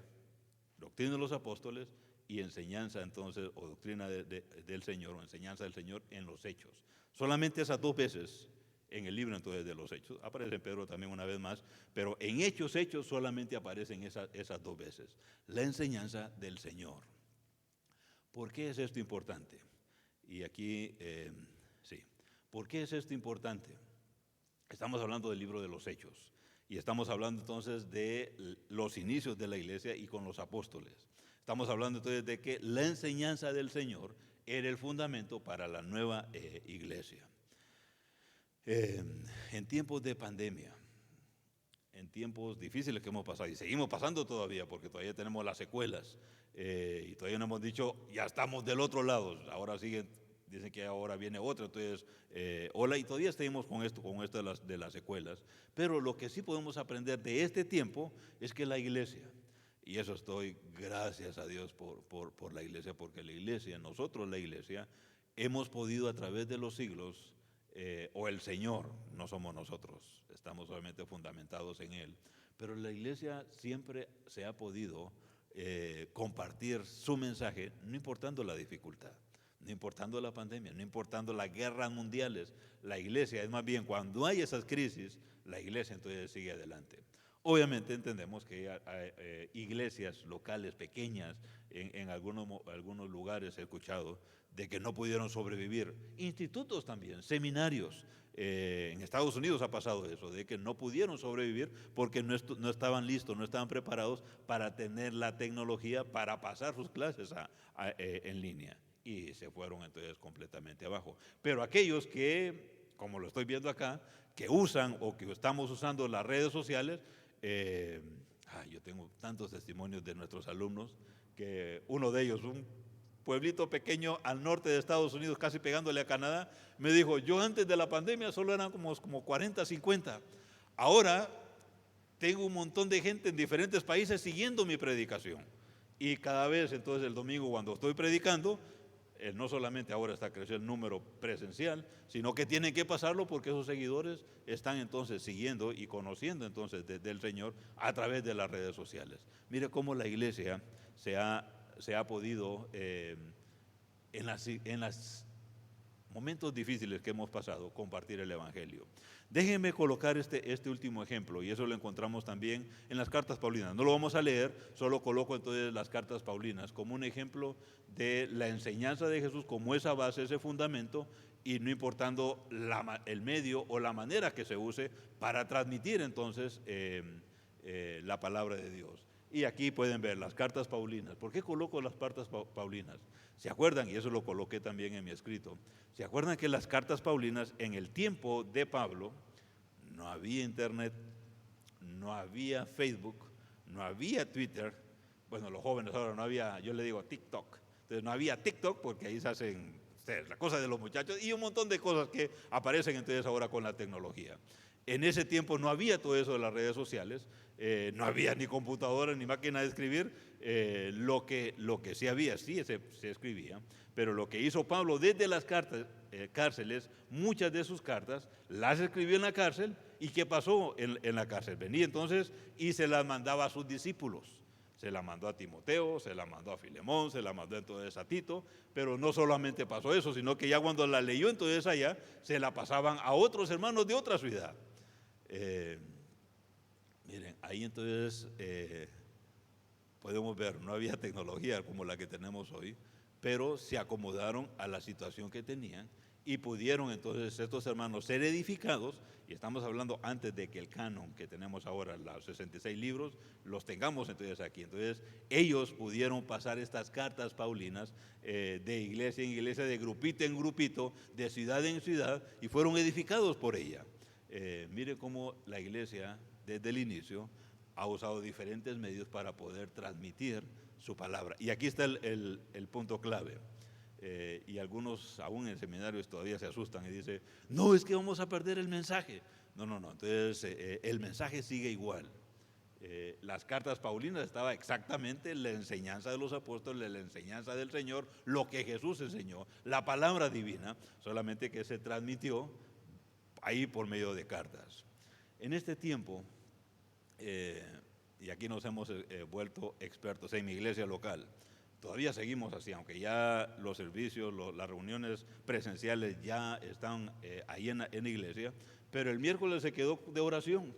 doctrina de los apóstoles y enseñanza entonces, o doctrina del Señor, o enseñanza del Señor en los Hechos. Solamente esas 2 veces en el libro entonces de los Hechos. Aparece en Pedro también una vez más, pero en Hechos solamente aparecen esas 2 veces. La enseñanza del Señor. ¿Por qué es esto importante? Y aquí, sí. ¿Por qué es esto importante? Estamos hablando del libro de los Hechos y estamos hablando entonces de los inicios de la iglesia y con los apóstoles. Estamos hablando entonces de que la enseñanza del Señor era el fundamento para la nueva iglesia. En tiempos de pandemia, en tiempos difíciles que hemos pasado y seguimos pasando todavía, porque todavía tenemos las secuelas, y todavía no hemos dicho, ya estamos del otro lado, ahora dicen que ahora viene otra, entonces, hola, y todavía seguimos con esto de las secuelas, pero lo que sí podemos aprender de este tiempo es que la iglesia, y eso estoy, gracias a Dios por la iglesia, porque la iglesia, nosotros la iglesia, hemos podido a través de los siglos, o el Señor, no somos nosotros, estamos obviamente fundamentados en Él, pero la iglesia siempre se ha podido compartir su mensaje, no importando la dificultad, no importando la pandemia, no importando las guerras mundiales. La iglesia, es más bien cuando hay esas crisis, la iglesia entonces sigue adelante. Obviamente entendemos que hay iglesias locales pequeñas, en algunos lugares he escuchado, de que no pudieron sobrevivir. Institutos también, seminarios. En Estados Unidos ha pasado eso, de que no pudieron sobrevivir porque no estaban listos, no estaban preparados para tener la tecnología para pasar sus clases en línea. Y se fueron entonces completamente abajo. Pero aquellos que, como lo estoy viendo acá, que usan o que estamos usando las redes sociales, yo tengo tantos testimonios de nuestros alumnos, que uno de ellos, un pueblito pequeño al norte de Estados Unidos, casi pegándole a Canadá, me dijo, yo antes de la pandemia solo eran como 40, 50. Ahora tengo un montón de gente en diferentes países siguiendo mi predicación. Y cada vez, entonces, el domingo cuando estoy predicando, no solamente ahora está creciendo el número presencial, sino que tienen que pasarlo porque esos seguidores están entonces siguiendo y conociendo entonces del Señor a través de las redes sociales. Mire cómo la iglesia se ha podido, en los momentos difíciles que hemos pasado, compartir el Evangelio. Déjenme colocar este último ejemplo, y eso lo encontramos también en las cartas paulinas. No lo vamos a leer, solo coloco entonces las cartas paulinas como un ejemplo de la enseñanza de Jesús, como esa base, ese fundamento, y no importando el medio o la manera que se use para transmitir entonces la palabra de Dios. Y aquí pueden ver las cartas paulinas. ¿Por qué coloco las cartas paulinas? ¿Se acuerdan? Y eso lo coloqué también en mi escrito. ¿Se acuerdan que las cartas paulinas en el tiempo de Pablo no había internet, no había Facebook, no había Twitter? Bueno, los jóvenes ahora no había, yo le digo TikTok. Entonces no había TikTok porque ahí se hacen la cosa de los muchachos y un montón de cosas que aparecen entonces ahora con la tecnología. En ese tiempo no había todo eso de las redes sociales, no había ni computadora ni máquina de escribir, lo que sí había, sí se escribía, pero lo que hizo Pablo desde las cárceles, muchas de sus cartas las escribió en la cárcel. ¿Y qué pasó en la cárcel? Venía entonces y se las mandaba a sus discípulos. Se la mandó a Timoteo, se la mandó a Filemón, se la mandó entonces a Tito, pero no solamente pasó eso, sino que ya cuando la leyó entonces allá, se la pasaban a otros hermanos de otra ciudad. Miren, ahí entonces podemos ver, no había tecnología como la que tenemos hoy, pero se acomodaron a la situación que tenían y pudieron entonces estos hermanos ser edificados, y estamos hablando antes de que el canon que tenemos ahora, los 66 libros, los tengamos entonces aquí. Entonces ellos pudieron pasar estas cartas paulinas de iglesia en iglesia, de grupito en grupito, de ciudad en ciudad, y fueron edificados por ella. Mire cómo la iglesia desde el inicio ha usado diferentes medios para poder transmitir su palabra. Y aquí está el punto clave. Y algunos aún en seminarios todavía se asustan y dicen, no, es que vamos a perder el mensaje. No, entonces el mensaje sigue igual. Las cartas paulinas estaba exactamente la enseñanza de los apóstoles, la enseñanza del Señor, lo que Jesús enseñó, la palabra divina, solamente que se transmitió ahí por medio de cartas. En este tiempo, y aquí nos hemos vuelto expertos en mi iglesia local, todavía seguimos así, aunque ya los servicios, las reuniones presenciales ya están ahí en la iglesia, pero el miércoles se quedó de oración,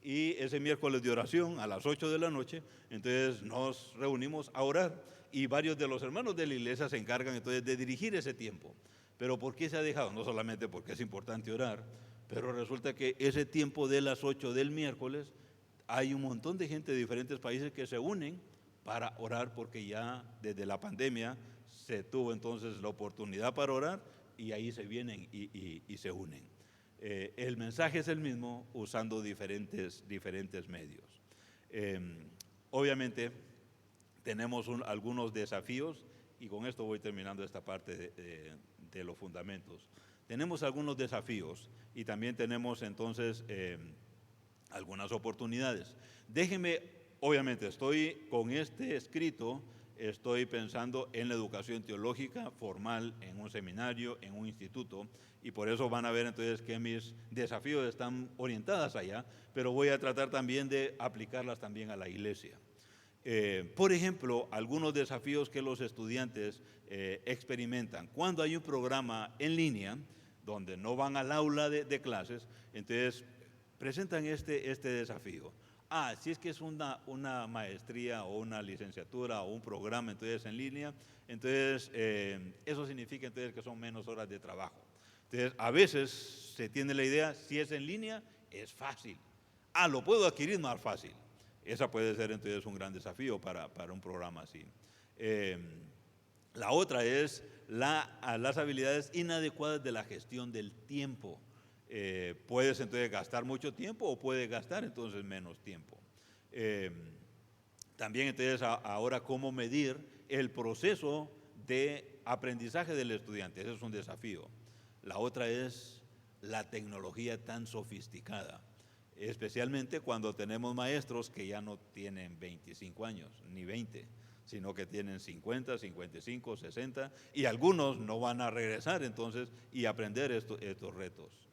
y ese miércoles de oración a las 8 de la noche, entonces nos reunimos a orar, y varios de los hermanos de la iglesia se encargan entonces de dirigir ese tiempo. Pero ¿por qué se ha dejado? No solamente porque es importante orar, pero resulta que ese tiempo de las 8 del miércoles, hay un montón de gente de diferentes países que se unen para orar, porque ya desde la pandemia se tuvo entonces la oportunidad para orar, y ahí se vienen y se unen. El mensaje es el mismo usando diferentes medios. Obviamente tenemos algunos desafíos, y con esto voy terminando esta parte de los fundamentos. Tenemos algunos desafíos y también tenemos entonces algunas oportunidades. Obviamente estoy con este escrito, estoy pensando en la educación teológica formal, en un seminario, en un instituto, y por eso van a ver entonces que mis desafíos están orientadas allá, pero voy a tratar también de aplicarlas también a la iglesia. Por ejemplo, algunos desafíos que los estudiantes experimentan. Cuando hay un programa en línea, donde no van al aula de clases, entonces presentan este desafío. Si es que es una maestría o una licenciatura o un programa entonces en línea, entonces eso significa entonces que son menos horas de trabajo. Entonces, a veces se tiene la idea, si es en línea, es fácil. Lo puedo adquirir más fácil. Esa puede ser entonces un gran desafío para un programa así. La otra es las habilidades inadecuadas de la gestión del tiempo. Puedes entonces gastar mucho tiempo o puedes gastar entonces menos tiempo. También entonces ahora cómo medir el proceso de aprendizaje del estudiante. Ese es un desafío. La otra es la tecnología tan sofisticada, especialmente cuando tenemos maestros que ya no tienen 25 años, ni 20, sino que tienen 50, 55, 60, y algunos no van a regresar entonces y aprender estos retos.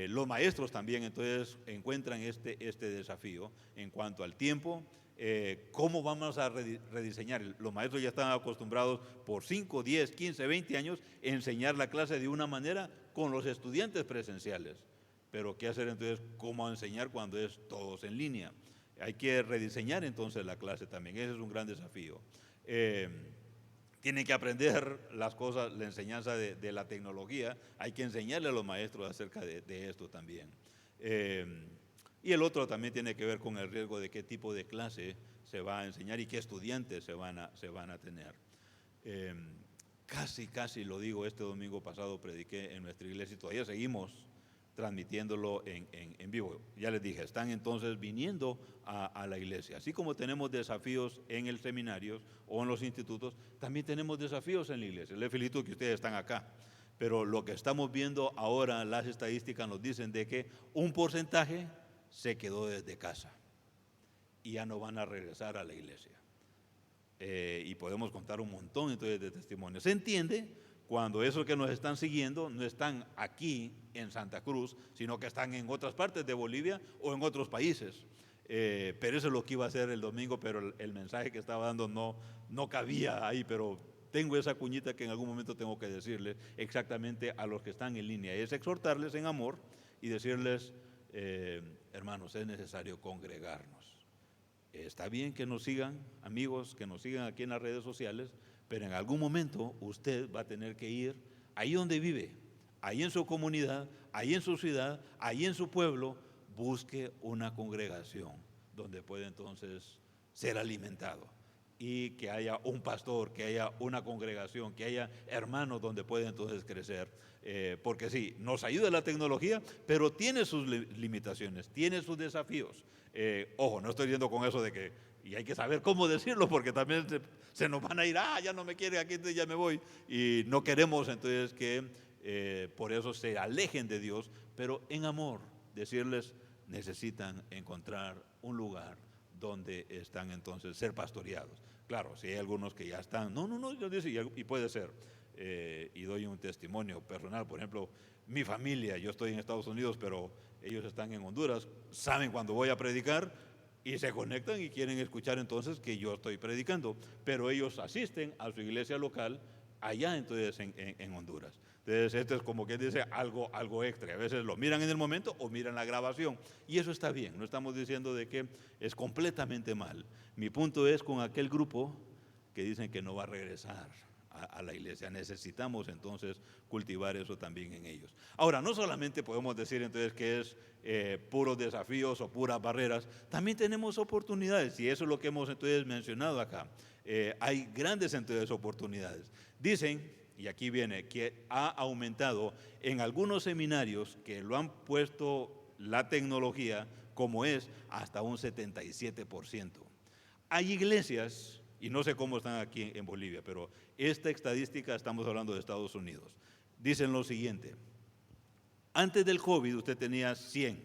Los maestros también entonces encuentran este desafío en cuanto al tiempo. ¿Cómo vamos a rediseñar? Los maestros ya están acostumbrados por 5, 10, 15, 20 años a enseñar la clase de una manera con los estudiantes presenciales. Pero ¿qué hacer entonces? ¿Cómo enseñar cuando es todos en línea? Hay que rediseñar entonces la clase también. Ese es un gran desafío. Tienen que aprender las cosas, la enseñanza de la tecnología. Hay que enseñarle a los maestros acerca de esto también. Y el otro también tiene que ver con el riesgo de qué tipo de clase se va a enseñar y qué estudiantes se van a tener. Casi lo digo, este domingo pasado prediqué en nuestra iglesia y todavía seguimos transmitiéndolo en vivo. Ya les dije, están entonces viniendo a la iglesia. Así como tenemos desafíos en el seminario o en los institutos, también tenemos desafíos en la iglesia. Les felicito que ustedes están acá. Pero lo que estamos viendo ahora, las estadísticas nos dicen de que un porcentaje se quedó desde casa y ya no van a regresar a la iglesia. Y podemos contar un montón entonces de testimonios. ¿Se entiende? Cuando esos que nos están siguiendo no están aquí en Santa Cruz, sino que están en otras partes de Bolivia o en otros países. Pero eso es lo que iba a hacer el domingo, pero el mensaje que estaba dando no cabía ahí, pero tengo esa cuñita que en algún momento tengo que decirles exactamente a los que están en línea. Es exhortarles en amor y decirles, hermanos, es necesario congregarnos. Está bien que nos sigan, amigos, que nos sigan aquí en las redes sociales, pero en algún momento usted va a tener que ir ahí donde vive, ahí en su comunidad, ahí en su ciudad, ahí en su pueblo, busque una congregación donde pueda entonces ser alimentado y que haya un pastor, que haya una congregación, que haya hermanos donde pueda entonces crecer. Porque sí, nos ayuda la tecnología, pero tiene sus limitaciones, tiene sus desafíos. Ojo, no estoy diciendo con eso de que, y hay que saber cómo decirlo, porque también se nos van a ir, ya no me quieren aquí, entonces ya me voy. Y no queremos entonces que por eso se alejen de Dios, pero en amor, decirles, necesitan encontrar un lugar donde están entonces ser pastoreados. Claro, si hay algunos que ya están, yo dice, y puede ser, y doy un testimonio personal, por ejemplo, mi familia, yo estoy en Estados Unidos, pero ellos están en Honduras, saben cuando voy a predicar y se conectan y quieren escuchar entonces que yo estoy predicando, pero ellos asisten a su iglesia local allá entonces en Honduras. Entonces esto es como que dice algo extra, a veces lo miran en el momento o miran la grabación y eso está bien, no estamos diciendo de que es completamente mal. Mi punto es con aquel grupo que dicen que no va a regresar a la iglesia. Necesitamos entonces cultivar eso también en ellos. Ahora, no solamente podemos decir entonces que es puros desafíos o puras barreras, también tenemos oportunidades y eso es lo que hemos entonces mencionado acá. Hay grandes entonces oportunidades. Dicen, y aquí viene, que ha aumentado en algunos seminarios que lo han puesto la tecnología como es hasta un 77%. Hay iglesias, y no sé cómo están aquí en Bolivia, pero esta estadística estamos hablando de Estados Unidos. Dicen lo siguiente, antes del COVID usted tenía 100,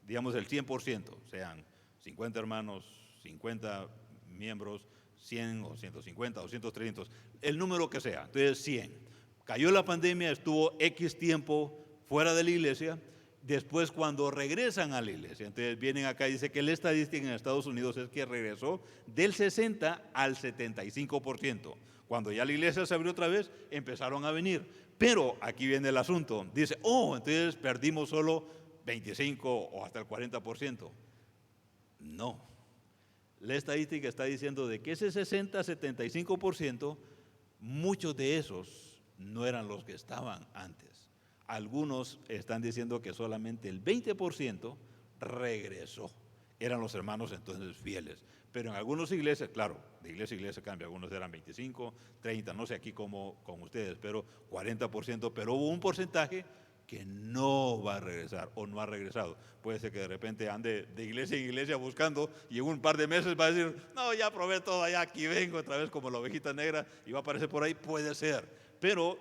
digamos el 100%, sean 50 hermanos, 50 miembros, 100 o 150 o 130, el número que sea, entonces 100. Cayó la pandemia, estuvo X tiempo fuera de la iglesia después cuando regresan a la iglesia. Entonces vienen acá y dice que la estadística en Estados Unidos es que regresó del 60 al 75%. Cuando ya la iglesia se abrió otra vez, empezaron a venir. Pero aquí viene el asunto. Dice, entonces perdimos solo 25 o hasta el 40%. No. La estadística está diciendo de que ese 60-75%, muchos de esos no eran los que estaban antes. Algunos están diciendo que solamente el 20% regresó. Eran los hermanos entonces fieles. Pero en algunas iglesias, claro, de iglesia a iglesia cambia. Algunos eran 25, 30, no sé aquí como con ustedes, pero 40%. Pero hubo un porcentaje que no va a regresar o no ha regresado. Puede ser que de repente ande de iglesia en iglesia buscando y en un par de meses va a decir, no, ya probé todo allá, aquí vengo otra vez como la ovejita negra y va a aparecer por ahí. Puede ser. Pero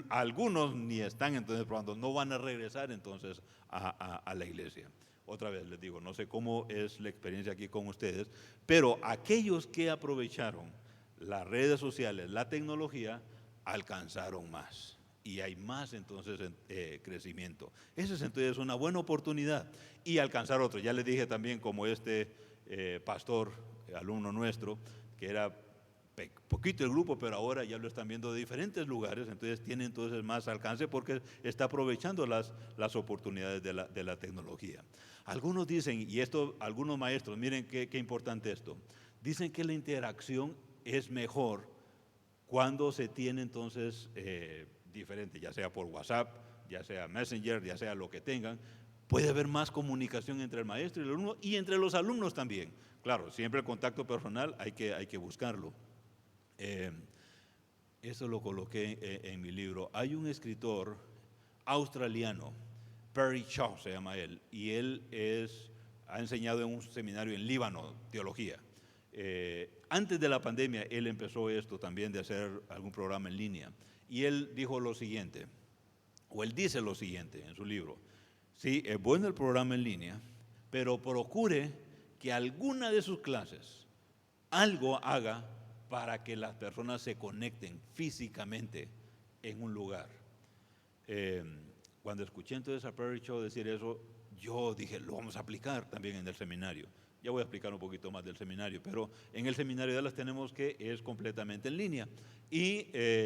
algunos ni están entonces probando, no van a regresar entonces a la iglesia. Otra vez les digo, no sé cómo es la experiencia aquí con ustedes, pero aquellos que aprovecharon las redes sociales, la tecnología, alcanzaron más. Y hay más entonces crecimiento. Esa es entonces una buena oportunidad. Y alcanzar otro. Ya les dije también como pastor, alumno nuestro, que era poquito el grupo, pero ahora ya lo están viendo de diferentes lugares, entonces tiene entonces más alcance porque está aprovechando las oportunidades de la tecnología. Algunos dicen, y esto, algunos maestros, miren qué importante esto, dicen que la interacción es mejor cuando se tiene entonces diferente, ya sea por WhatsApp, ya sea Messenger, ya sea lo que tengan, puede haber más comunicación entre el maestro y el alumno y entre los alumnos también. Claro, siempre el contacto personal hay que buscarlo. Eso lo coloqué en mi libro. Hay un escritor australiano, Perry Shaw se llama él, y él ha enseñado en un seminario en Líbano, teología. Antes de la pandemia, él empezó esto también de hacer algún programa en línea. Y él dijo lo siguiente, o él dice lo siguiente en su libro. Sí, es bueno el programa en línea, pero procure que alguna de sus clases algo haga para que las personas se conecten físicamente en un lugar. Cuando escuché entonces a Perry Shaw decir eso, yo dije, lo vamos a aplicar también en el seminario. Ya voy a explicar un poquito más del seminario, pero en el seminario ya las tenemos que es completamente en línea. Y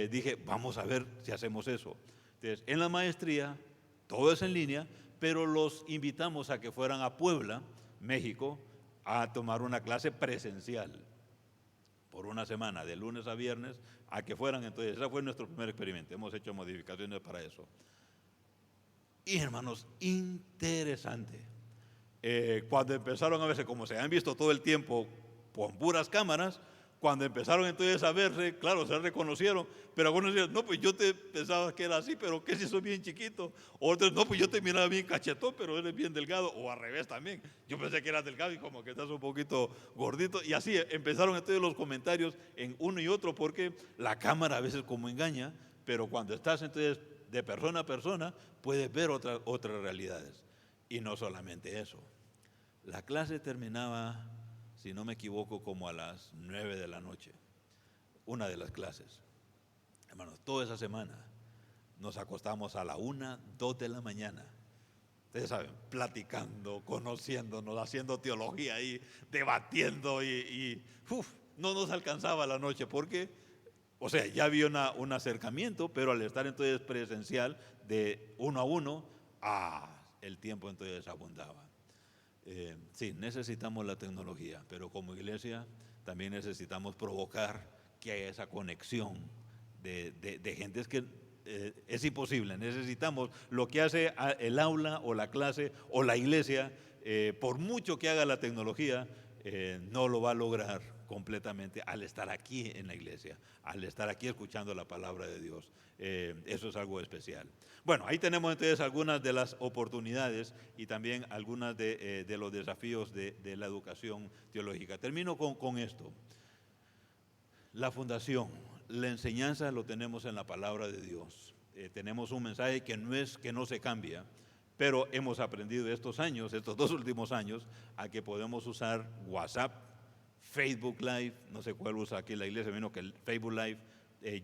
dije, vamos a ver si hacemos eso. Entonces, en la maestría, todo es en línea, pero los invitamos a que fueran a Puebla, México, a tomar una clase presencial por una semana, de lunes a viernes, a que fueran. Entonces, ese fue nuestro primer experimento. Hemos hecho modificaciones para eso. Y hermanos, interesante. Cuando empezaron a verse, como se han visto todo el tiempo con puras cámaras, cuando empezaron entonces a verse, claro, se reconocieron, pero algunos decían, no, pues yo te pensaba que era así, pero que si soy bien chiquito. Otros, no, pues yo te miraba bien cachetón, pero eres bien delgado, o al revés también. Yo pensé que eras delgado y como que estás un poquito gordito. Y así empezaron entonces los comentarios en uno y otro, porque la cámara a veces como engaña, pero cuando estás entonces de persona a persona, puedes ver otras realidades. Y no solamente eso. La clase terminaba, si no me equivoco, como a las 9 de la noche. Una de las clases. Hermanos, toda esa semana nos acostamos a la 1, 2 de la mañana. Ustedes saben, platicando, conociéndonos, haciendo teología ahí, debatiendo y no nos alcanzaba la noche porque, o sea, ya había un acercamiento, pero al estar entonces presencial de uno a uno, el tiempo entonces abundaba. Sí, necesitamos la tecnología, pero como iglesia también necesitamos provocar que haya esa conexión de gente. Es que es imposible, necesitamos lo que hace el aula o la clase o la iglesia, por mucho que haga la tecnología, no lo va a lograr completamente al estar aquí en la iglesia, al estar aquí escuchando la palabra de Dios. Eso es algo especial. Bueno, ahí tenemos entonces algunas de las oportunidades y también algunas de los desafíos de la educación teológica. Termino con esto. La fundación, la enseñanza lo tenemos en la palabra de Dios. Tenemos un mensaje que no se cambia, pero hemos aprendido estos 2 últimos años, a que podemos usar WhatsApp, Facebook Live, no sé cuál usa aquí la iglesia, menos que el Facebook Live,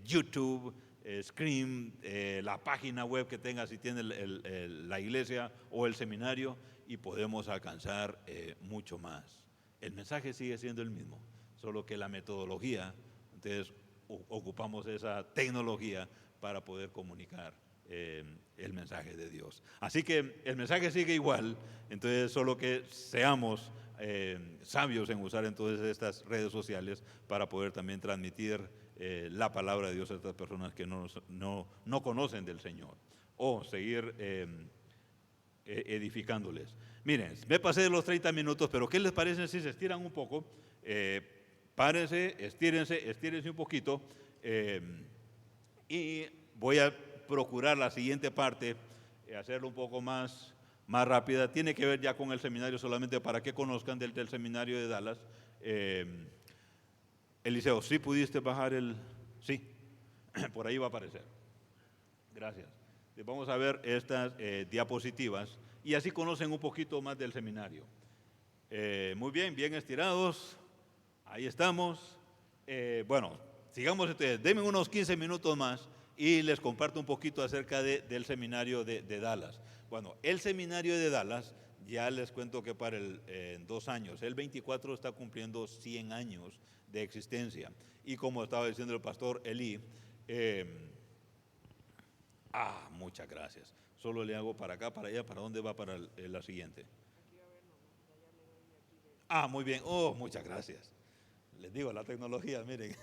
YouTube, Scream, la página web que tenga si tiene la iglesia o el seminario, y podemos alcanzar mucho más. El mensaje sigue siendo el mismo, solo que la metodología, entonces ocupamos esa tecnología para poder comunicar el mensaje de Dios. Así que el mensaje sigue igual, entonces solo que seamos sabios en usar entonces estas redes sociales para poder también transmitir la palabra de Dios a estas personas que no conocen del Señor, o seguir edificándoles. Miren, me pasé de los 30 minutos, pero ¿qué les parece si se estiran un poco? Párense, estírense un poquito, y voy a procurar la siguiente parte, hacerlo un poco más rápida. Tiene que ver ya con el seminario, solamente para que conozcan del seminario de Dallas. Eliseo, ¿sí pudiste bajar el...? Sí, por ahí va a aparecer. Gracias. Vamos a ver estas diapositivas y así conocen un poquito más del seminario. Muy bien, bien estirados. Ahí estamos. Bueno, sigamos entonces. Denme unos 15 minutos más y les comparto un poquito acerca del seminario de Dallas. Bueno, el seminario de Dallas, ya les cuento que para en 2 años, el 24 está cumpliendo 100 años de existencia. Y como estaba diciendo el pastor Eli, muchas gracias. Solo le hago para acá, para allá, ¿para dónde va para la siguiente? Muy bien. Muchas gracias. Les digo, la tecnología, miren.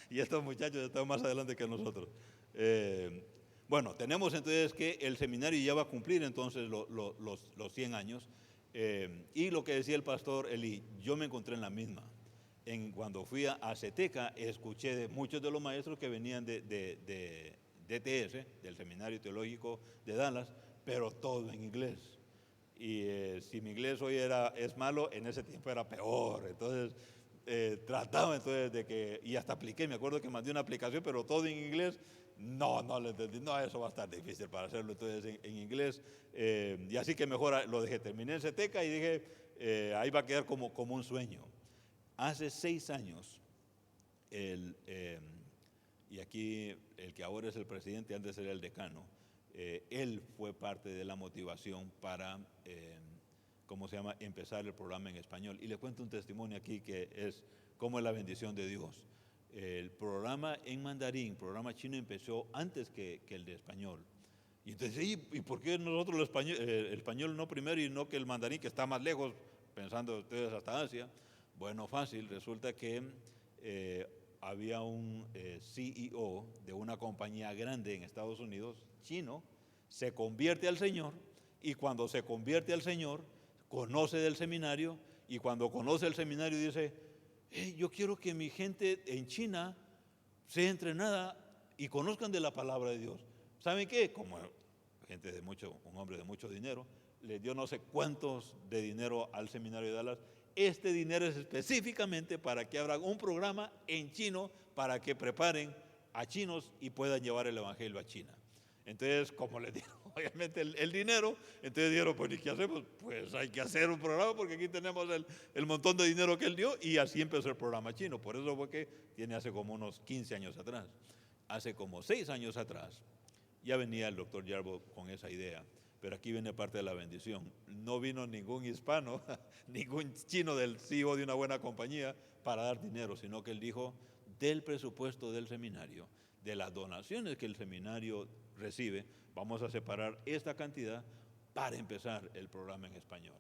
Y estos muchachos están más adelante que nosotros. Bueno, tenemos entonces que el seminario ya va a cumplir entonces los 100 años. Y lo que decía el pastor Eli, yo me encontré en la misma. Cuando fui a CETECA, escuché de muchos de los maestros que venían de DTS, del Seminario Teológico de Dallas, pero todo en inglés. Y si mi inglés hoy es malo, en ese tiempo era peor. Entonces, trataba entonces de que, y hasta apliqué, me acuerdo que mandé una aplicación, pero todo en inglés. No lo entendí, eso va a estar difícil para hacerlo entonces en inglés. Y así que mejor lo dejé, terminé en CETECA y dije, ahí va a quedar como un sueño. Hace 6 años, y aquí el que ahora es el presidente, antes era el decano, él fue parte de la motivación para, empezar el programa en español. Y le cuento un testimonio aquí que es cómo es la bendición de Dios. El programa en mandarín, programa chino, empezó antes que el de español. Y entonces, ¿y por qué nosotros el español no primero y no que el mandarín, que está más lejos, pensando ustedes hasta Asia? Bueno, fácil, resulta que había un CEO de una compañía grande en Estados Unidos, chino, se convierte al Señor, y cuando se convierte al Señor, conoce del seminario, y cuando conoce el seminario dice, yo quiero que mi gente en China sea entrenada y conozcan de la palabra de Dios. ¿Saben qué? Como gente un hombre de mucho dinero, le dio no sé cuántos de dinero al seminario de Dallas. Este dinero es específicamente para que abran un programa en chino para que preparen a chinos y puedan llevar el evangelio a China. Entonces, como les digo, obviamente el dinero, entonces dijeron, pues, ¿y qué hacemos? Pues hay que hacer un programa porque aquí tenemos el montón de dinero que él dio, y así empezó el programa chino. Por eso fue que tiene hace como unos 15 años atrás. Hace como 6 años atrás ya venía el doctor Yarbo con esa idea. Pero aquí viene parte de la bendición. No vino ningún hispano, ningún chino del CEO de una buena compañía para dar dinero, sino que él dijo, del presupuesto del seminario, de las donaciones que el seminario recibe, vamos a separar esta cantidad para empezar el programa en español.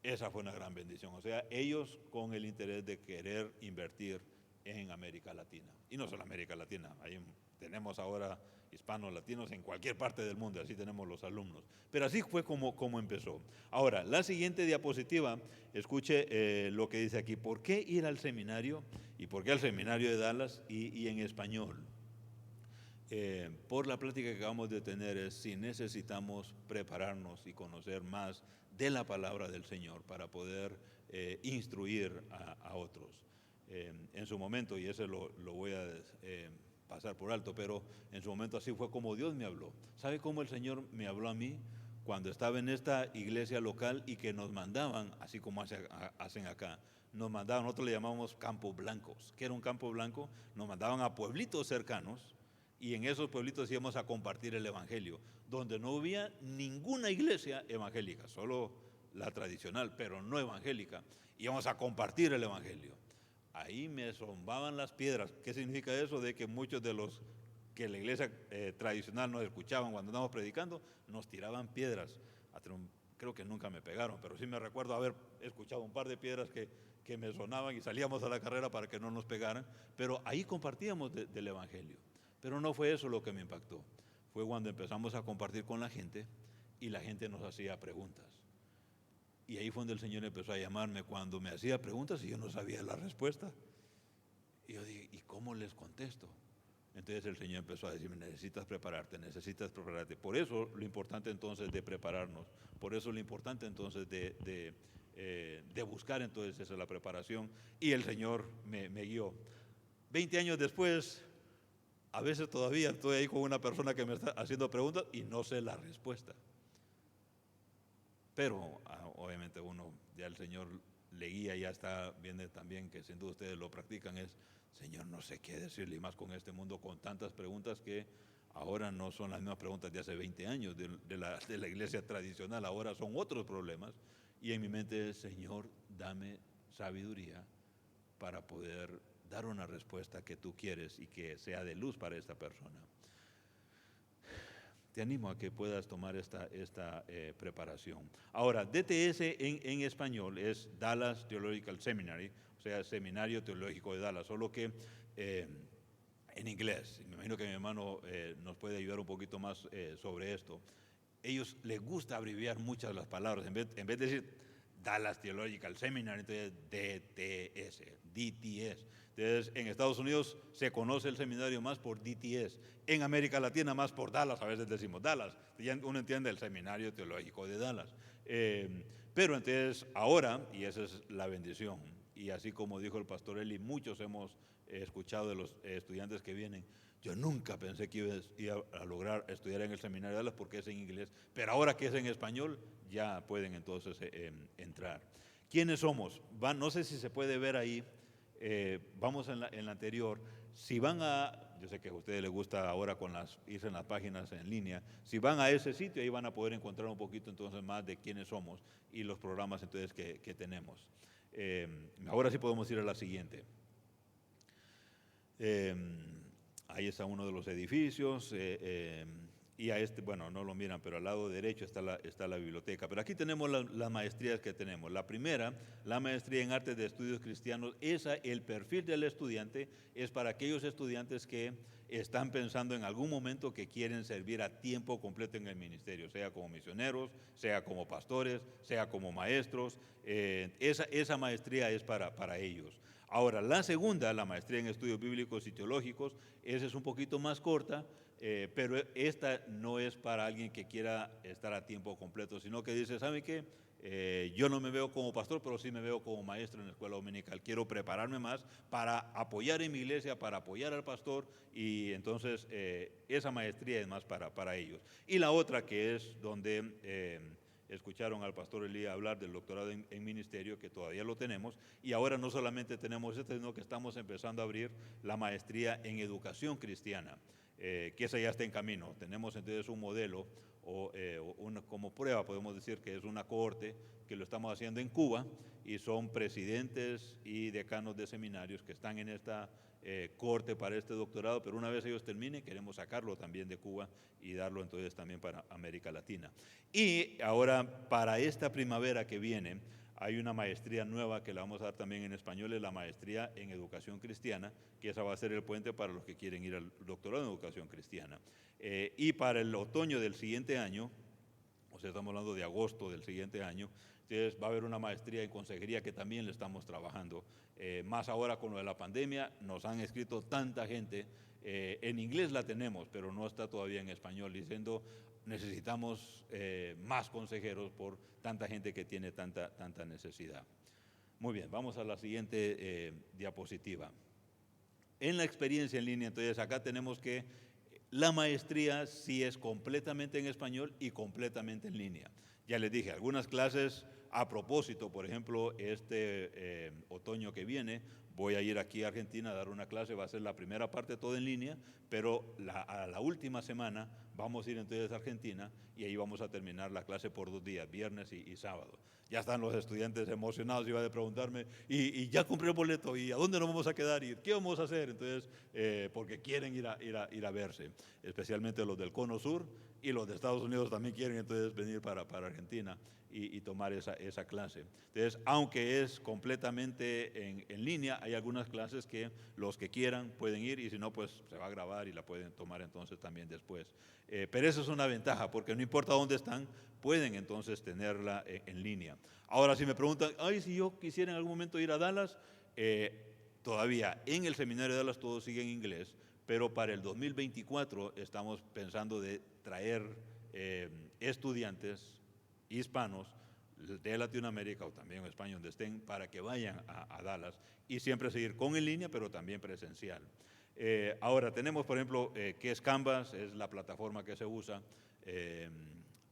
Esa fue una gran bendición. O sea, ellos con el interés de querer invertir en América Latina. Y no solo América Latina, ahí tenemos ahora hispanos, latinos en cualquier parte del mundo, así tenemos los alumnos. Pero así fue como empezó. Ahora, la siguiente diapositiva, escuche lo que dice aquí. ¿Por qué ir al seminario? ¿Y por qué al seminario de Dallas y en español? Por la plática que acabamos de tener, es si necesitamos prepararnos y conocer más de la palabra del Señor para poder instruir a otros. En su momento, y ese lo voy a pasar por alto, pero en su momento así fue como Dios me habló. ¿Sabe cómo el Señor me habló a mí? Cuando estaba en esta iglesia local y que nos mandaban, así como hacen acá, nos mandaban, nosotros le llamamos campos blancos. ¿Qué era un campo blanco? Nos mandaban a pueblitos cercanos Y en esos pueblitos íbamos a compartir el evangelio, donde no había ninguna iglesia evangélica, solo la tradicional, pero no evangélica. Íbamos a compartir el evangelio. Ahí me zombaban las piedras. ¿Qué significa eso? De que muchos de los que la iglesia tradicional nos escuchaban cuando andábamos predicando, nos tiraban piedras. Creo que nunca me pegaron, pero sí me recuerdo haber escuchado un par de piedras que me sonaban y salíamos a la carrera para que no nos pegaran. Pero ahí compartíamos del evangelio. Pero no fue eso lo que me impactó. Fue cuando empezamos a compartir con la gente y la gente nos hacía preguntas. Y ahí fue donde el Señor empezó a llamarme cuando me hacía preguntas y yo no sabía la respuesta. Y yo dije, ¿y cómo les contesto? Entonces el Señor empezó a decirme, necesitas prepararte. Por eso lo importante entonces de prepararnos. Por eso lo importante entonces de buscar entonces esa la preparación. Y el Señor me guió. 20 años después, a veces todavía estoy ahí con una persona que me está haciendo preguntas y no sé la respuesta. Pero obviamente ya el Señor le guía, ya está viendo también que sin duda ustedes lo practican, es, Señor, no sé qué decirle, y más con este mundo, con tantas preguntas que ahora no son las mismas preguntas de hace 20 años de la iglesia tradicional, ahora son otros problemas. Y en mi mente es, Señor, dame sabiduría para poder dar una respuesta que tú quieres y que sea de luz para esta persona. Te animo a que puedas tomar esta preparación. Ahora, DTS en español es Dallas Theological Seminary, o sea, Seminario Teológico de Dallas, solo que en inglés. Me imagino que mi hermano nos puede ayudar un poquito más sobre esto. Ellos les gusta abreviar muchas de las palabras. En vez de decir Dallas Theological Seminary, entonces DTS. Entonces, en Estados Unidos se conoce el seminario más por DTS. En América Latina más por Dallas, a veces decimos Dallas. Ya uno entiende el Seminario Teológico de Dallas. Pero entonces ahora, y esa es la bendición, y así como dijo el pastor Eli, muchos hemos escuchado de los estudiantes que vienen, yo nunca pensé que iba a lograr estudiar en el Seminario de Dallas porque es en inglés, pero ahora que es en español, ya pueden entonces entrar. ¿Quiénes somos? No sé si se puede ver ahí. Vamos en la anterior. Si van yo sé que a ustedes les gusta ahora irse en las páginas en línea, si van a ese sitio ahí van a poder encontrar un poquito entonces más de quiénes somos y los programas entonces que tenemos. Ahora sí podemos ir a la siguiente. Ahí está uno de los edificios y bueno, no lo miran, pero al lado derecho está la biblioteca. Pero aquí tenemos las maestrías que tenemos. La primera, la maestría en Artes de Estudios Cristianos, el perfil del estudiante es para aquellos estudiantes que están pensando en algún momento que quieren servir a tiempo completo en el ministerio, sea como misioneros, sea como pastores, sea como maestros. Esa maestría es para ellos. Ahora, la segunda, la maestría en estudios bíblicos y teológicos, esa es un poquito más corta, pero esta no es para alguien que quiera estar a tiempo completo, sino que dice, ¿saben qué? Yo no me veo como pastor, pero sí me veo como maestro en la escuela dominical. Quiero prepararme más para apoyar en mi iglesia, para apoyar al pastor, y entonces esa maestría es más para ellos. Y la otra que es donde escucharon al pastor Elías hablar del doctorado en ministerio, que todavía lo tenemos, y ahora no solamente tenemos sino que estamos empezando a abrir la maestría en educación cristiana, que esa ya está en camino. Tenemos entonces un modelo como prueba, podemos decir que es una cohorte que lo estamos haciendo en Cuba, y son presidentes y decanos de seminarios que están en esta cohorte para este doctorado, pero una vez ellos terminen queremos sacarlo también de Cuba y darlo entonces también para América Latina. Y ahora para esta primavera que viene hay una maestría nueva que la vamos a dar también en español, es la maestría en educación cristiana, que esa va a ser el puente para los que quieren ir al doctorado en educación cristiana. Y para el otoño del siguiente año, o sea, estamos hablando de agosto del siguiente año, entonces va a haber una maestría en consejería que también le estamos trabajando. Más ahora con lo de la pandemia, nos han escrito tanta gente, en inglés la tenemos, pero no está todavía en español, diciendo necesitamos más consejeros por tanta gente que tiene tanta necesidad. Muy bien, vamos a la siguiente diapositiva. En la experiencia en línea, entonces acá tenemos que la maestría sí es completamente en español y completamente en línea. Ya les dije, algunas clases A propósito, por ejemplo, este otoño que viene, voy a ir aquí a Argentina a dar una clase, va a ser la primera parte todo en línea, pero a la última semana vamos a ir entonces a Argentina y ahí vamos a terminar la clase por 2 días, viernes y sábado. Ya están los estudiantes emocionados, iban a preguntarme, y ya compré el boleto, ¿y a dónde nos vamos a quedar? ¿Y qué vamos a hacer? Entonces, porque quieren ir a verse, especialmente los del Cono Sur, y los de Estados Unidos también quieren entonces venir para Argentina y tomar esa clase. Entonces, aunque es completamente en línea, hay algunas clases que los que quieran pueden ir, y si no, pues se va a grabar y la pueden tomar entonces también después. Pero eso es una ventaja, porque no importa dónde están, pueden entonces tenerla en línea. Ahora, si me preguntan, ay, si yo quisiera en algún momento ir a Dallas, todavía en el seminario de Dallas todo sigue en inglés, pero para el 2024 estamos pensando de traer estudiantes hispanos de Latinoamérica o también en España, donde estén, para que vayan a Dallas y siempre seguir con en línea, pero también presencial. Ahora tenemos, por ejemplo, que es Canvas, es la plataforma que se usa.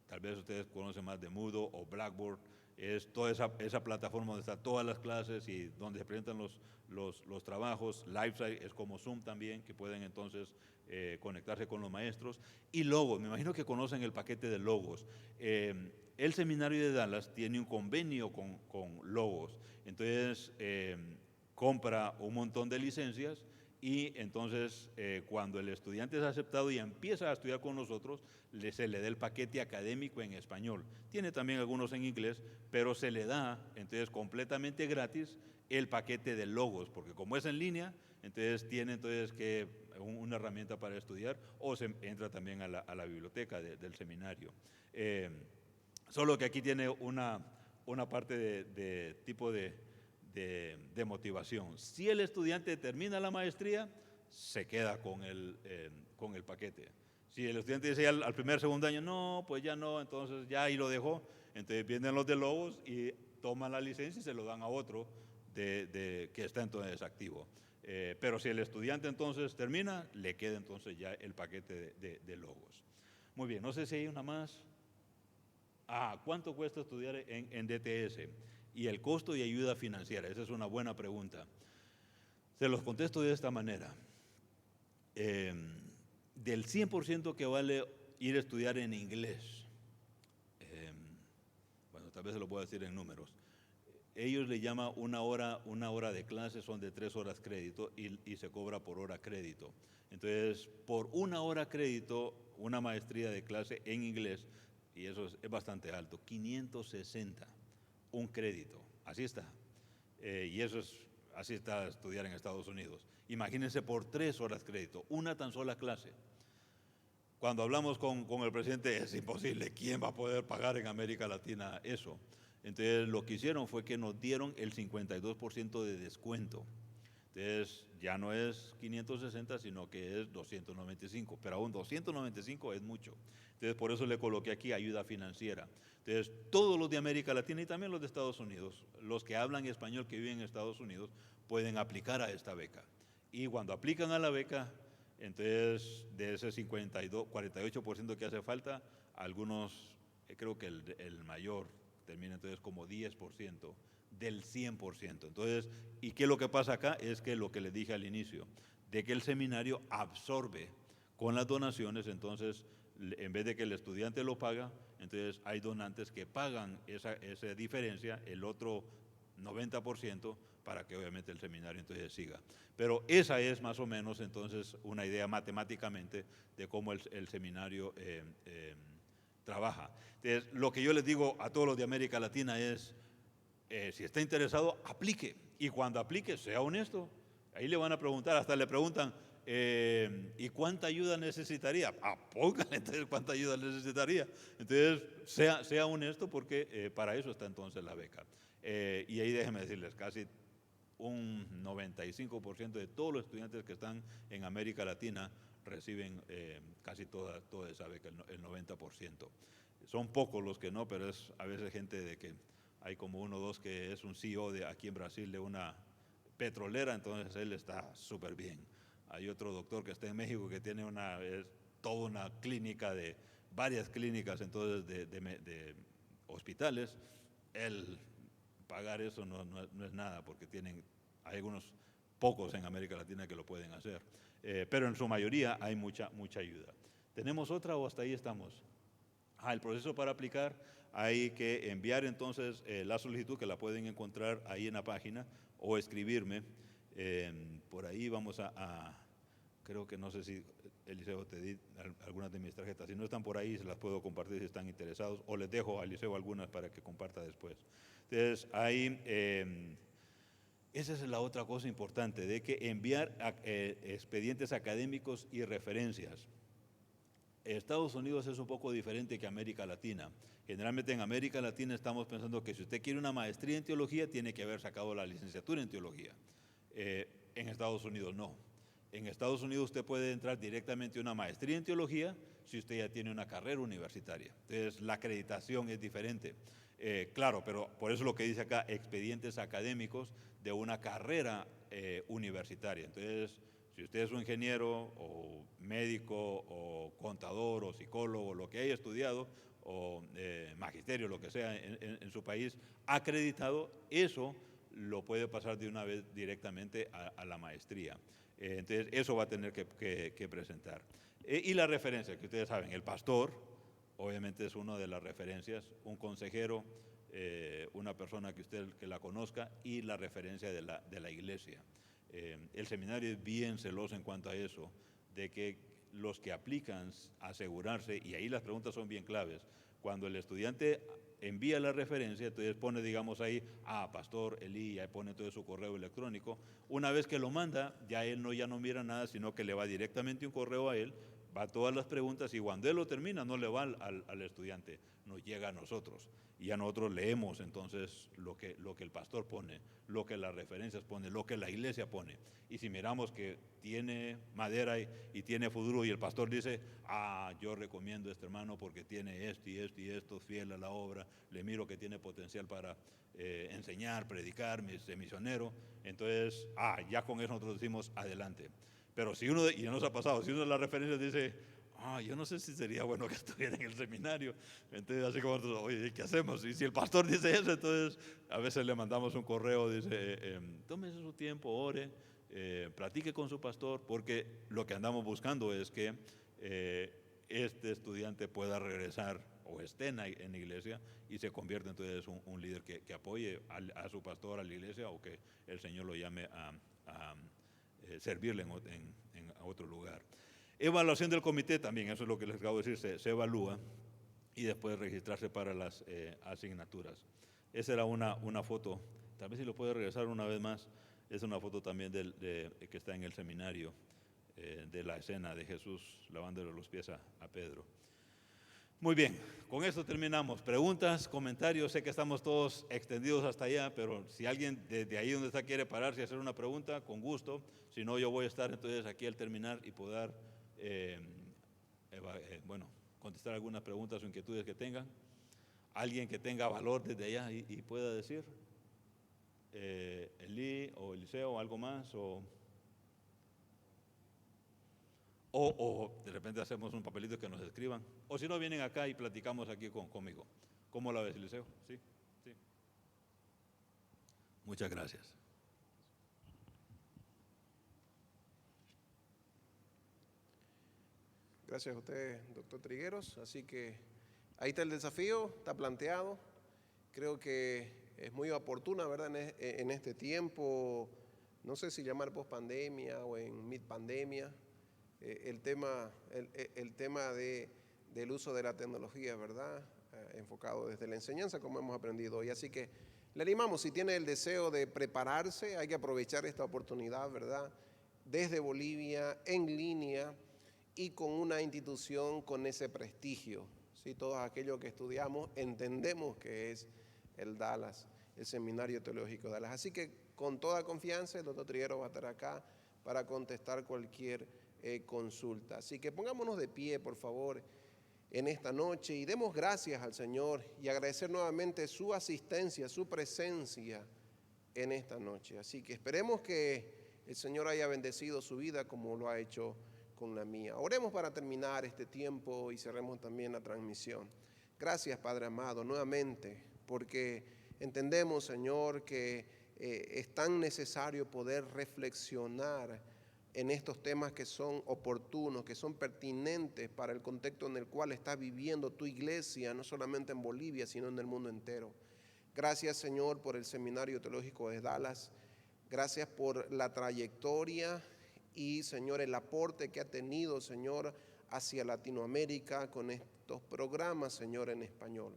Tal vez ustedes conocen más de Moodle o Blackboard. Es toda esa plataforma donde están todas las clases y donde se presentan los trabajos. LiveSite es como Zoom también, que pueden entonces conectarse con los maestros. Y Logos, me imagino que conocen el paquete de Logos. El seminario de Dallas tiene un convenio con Logos. Entonces, compra un montón de licencias y entonces cuando el estudiante es aceptado y empieza a estudiar con nosotros, se le da el paquete académico en español. Tiene también algunos en inglés, pero se le da entonces completamente gratis el paquete de Logos, porque como es en línea, entonces tiene que una herramienta para estudiar, o se entra también a la biblioteca del seminario. Solo que aquí tiene una parte de tipo de motivación. Si el estudiante termina la maestría, se queda con el paquete. Si el estudiante dice al primer, segundo año, no, pues ya no, entonces ya ahí lo dejó, entonces vienen los de Logos y toman la licencia y se lo dan a otro que está entonces activo. Pero si el estudiante entonces termina, le queda entonces ya el paquete de Logos. Muy bien, no sé si hay una más. ¿Cuánto cuesta estudiar en DTS? Y el costo de ayuda financiera, esa es una buena pregunta. Se los contesto de esta manera. Del 100% que vale ir a estudiar en inglés, bueno, tal vez se lo puedo decir en números. Ellos le llaman una hora de clase, son de 3 horas crédito y se cobra por hora crédito. Entonces, por una hora crédito, una maestría de clase en inglés, y eso es bastante alto, 560, un crédito, así está. Y así está estudiar en Estados Unidos. Imagínense por 3 horas crédito, una tan sola clase. Cuando hablamos con el presidente, es imposible, ¿quién va a poder pagar en América Latina eso? Entonces, lo que hicieron fue que nos dieron el 52% de descuento. Entonces, ya no es 560, sino que es 295, pero aún 295 es mucho. Entonces, por eso le coloqué aquí ayuda financiera. Entonces, todos los de América Latina y también los de Estados Unidos, los que hablan español que viven en Estados Unidos, pueden aplicar a esta beca. Y cuando aplican a la beca, entonces, de ese 48% que hace falta, algunos, creo que el mayor termina entonces como 10% del 100%. Entonces, ¿y qué es lo que pasa acá? Es que lo que les dije al inicio, de que el seminario absorbe con las donaciones, entonces, en vez de que el estudiante lo paga, entonces hay donantes que pagan esa diferencia, el otro 90%, para que obviamente el seminario entonces siga. Pero esa es más o menos entonces una idea matemáticamente de cómo el seminario trabaja. Entonces, lo que yo les digo a todos los de América Latina es, si está interesado, aplique. Y cuando aplique, sea honesto. Ahí le van a preguntar, hasta le preguntan, ¿y cuánta ayuda necesitaría? Póngale entonces cuánta ayuda necesitaría. Entonces, sea honesto, porque para eso está entonces la beca. Y ahí déjenme decirles, casi un 95% de todos los estudiantes que están en América Latina reciben casi toda esa beca, el 90%. Son pocos los que no, pero es a veces gente de que hay como uno o dos que es un CEO de aquí en Brasil de una petrolera, entonces él está súper bien. Hay otro doctor que está en México que tiene toda una clínica varias clínicas entonces de hospitales, el pagar eso no es nada, porque hay algunos pocos en América Latina que lo pueden hacer, pero en su mayoría hay mucha ayuda. ¿Tenemos otra o hasta ahí estamos? El proceso para aplicar, hay que enviar entonces la solicitud, que la pueden encontrar ahí en la página, o escribirme. Por ahí vamos creo que no sé si Eliseo te di algunas de mis tarjetas. Si no están por ahí, se las puedo compartir si están interesados, o les dejo a Eliseo algunas para que comparta después. Entonces, ahí, esa es la otra cosa importante, de que enviar expedientes académicos y referencias. Estados Unidos es un poco diferente que América Latina. Generalmente en América Latina estamos pensando que si usted quiere una maestría en teología, tiene que haber sacado la licenciatura en teología. En Estados Unidos no. En Estados Unidos usted puede entrar directamente a una maestría en teología si usted ya tiene una carrera universitaria. Entonces la acreditación es diferente. Claro, pero por eso lo que dice acá, expedientes académicos de una carrera universitaria. Entonces, si usted es un ingeniero o médico o contador o psicólogo, lo que haya estudiado, o magisterio, lo que sea en su país, acreditado, eso lo puede pasar de una vez directamente a la maestría. Entonces, eso va a tener que presentar. Y la referencia, que ustedes saben, el pastor, obviamente es una de las referencias, un consejero, una persona que usted que la conozca, y la referencia de la iglesia. El seminario es bien celoso en cuanto a eso, de que los que aplican asegurarse, y ahí las preguntas son bien claves. Cuando el estudiante envía la referencia, entonces pone, digamos ahí, Pastor Elí, ahí pone todo su correo electrónico. Una vez que lo manda, ya él ya no mira nada, sino que le va directamente un correo a él, va a todas las preguntas, y cuando él lo termina, no le va al estudiante, nos llega a nosotros. Y a nosotros leemos entonces lo que el pastor pone, lo que las referencias pone, lo que la iglesia pone. Y si miramos que tiene madera y tiene futuro, y el pastor dice, yo recomiendo a este hermano porque tiene esto y esto y esto, fiel a la obra, le miro que tiene potencial para enseñar, predicar, misionero, entonces, ya con eso nosotros decimos adelante. Pero si uno, y ya nos ha pasado, si uno de las referencias dice, yo no sé si sería bueno que estuviera en el seminario, entonces así como nosotros, oye, ¿qué hacemos? Y si el pastor dice eso, entonces a veces le mandamos un correo, dice, tómese su tiempo, ore, platique con su pastor, porque lo que andamos buscando es que este estudiante pueda regresar o esté en la iglesia y se convierta entonces en un líder que apoye a su pastor, a la iglesia, o que el Señor lo llame a servirle en otro lugar. Evaluación del comité también, eso es lo que les acabo de decir, se evalúa, y después registrarse para las asignaturas. Esa era una foto, tal vez si lo puede regresar una vez más, es una foto también que está en el seminario, de la escena de Jesús lavándole los pies a Pedro. Muy bien, con esto terminamos. Preguntas, comentarios, sé que estamos todos extendidos hasta allá, pero si alguien desde ahí donde está quiere pararse y hacer una pregunta, con gusto. Si no, yo voy a estar entonces aquí al terminar y poder contestar algunas preguntas o inquietudes que tengan. Alguien que tenga valor desde allá y pueda decir, Elí o Eliseo o algo más, o de repente hacemos un papelito que nos escriban, o si no, vienen acá y platicamos aquí conmigo. ¿Cómo la ves, Eliseo? Sí. Muchas gracias. Gracias a usted, doctor Trigueros. Así que ahí está el desafío, está planteado. Creo que es muy oportuna, ¿verdad? En este tiempo, no sé si llamar post-pandemia o en mid-pandemia, el tema del uso de la tecnología, ¿verdad? Enfocado desde la enseñanza, como hemos aprendido hoy. Así que le animamos, si tiene el deseo de prepararse, hay que aprovechar esta oportunidad, ¿verdad? Desde Bolivia, en línea, y con una institución con ese prestigio. ¿Sí? Todos aquellos que estudiamos entendemos que es el Dallas, el Seminario Teológico Dallas. Así que con toda confianza el doctor Trigueros va a estar acá para contestar cualquier consulta. Así que pongámonos de pie, por favor, en esta noche, y demos gracias al Señor y agradecer nuevamente su asistencia, su presencia en esta noche. Así que esperemos que el Señor haya bendecido su vida como lo ha hecho con la mía. Oremos para terminar este tiempo y cerremos también la transmisión. Gracias, Padre amado, nuevamente, porque Entendemos, Señor, que es tan necesario poder reflexionar en estos temas que son oportunos, que son pertinentes para el contexto en el cual está viviendo tu iglesia, no solamente en Bolivia, sino en el mundo entero. Gracias, Señor, por el Seminario Teológico de Dallas. Gracias por la trayectoria y, Señor, el aporte que ha tenido, Señor, hacia Latinoamérica con estos programas, Señor, en español.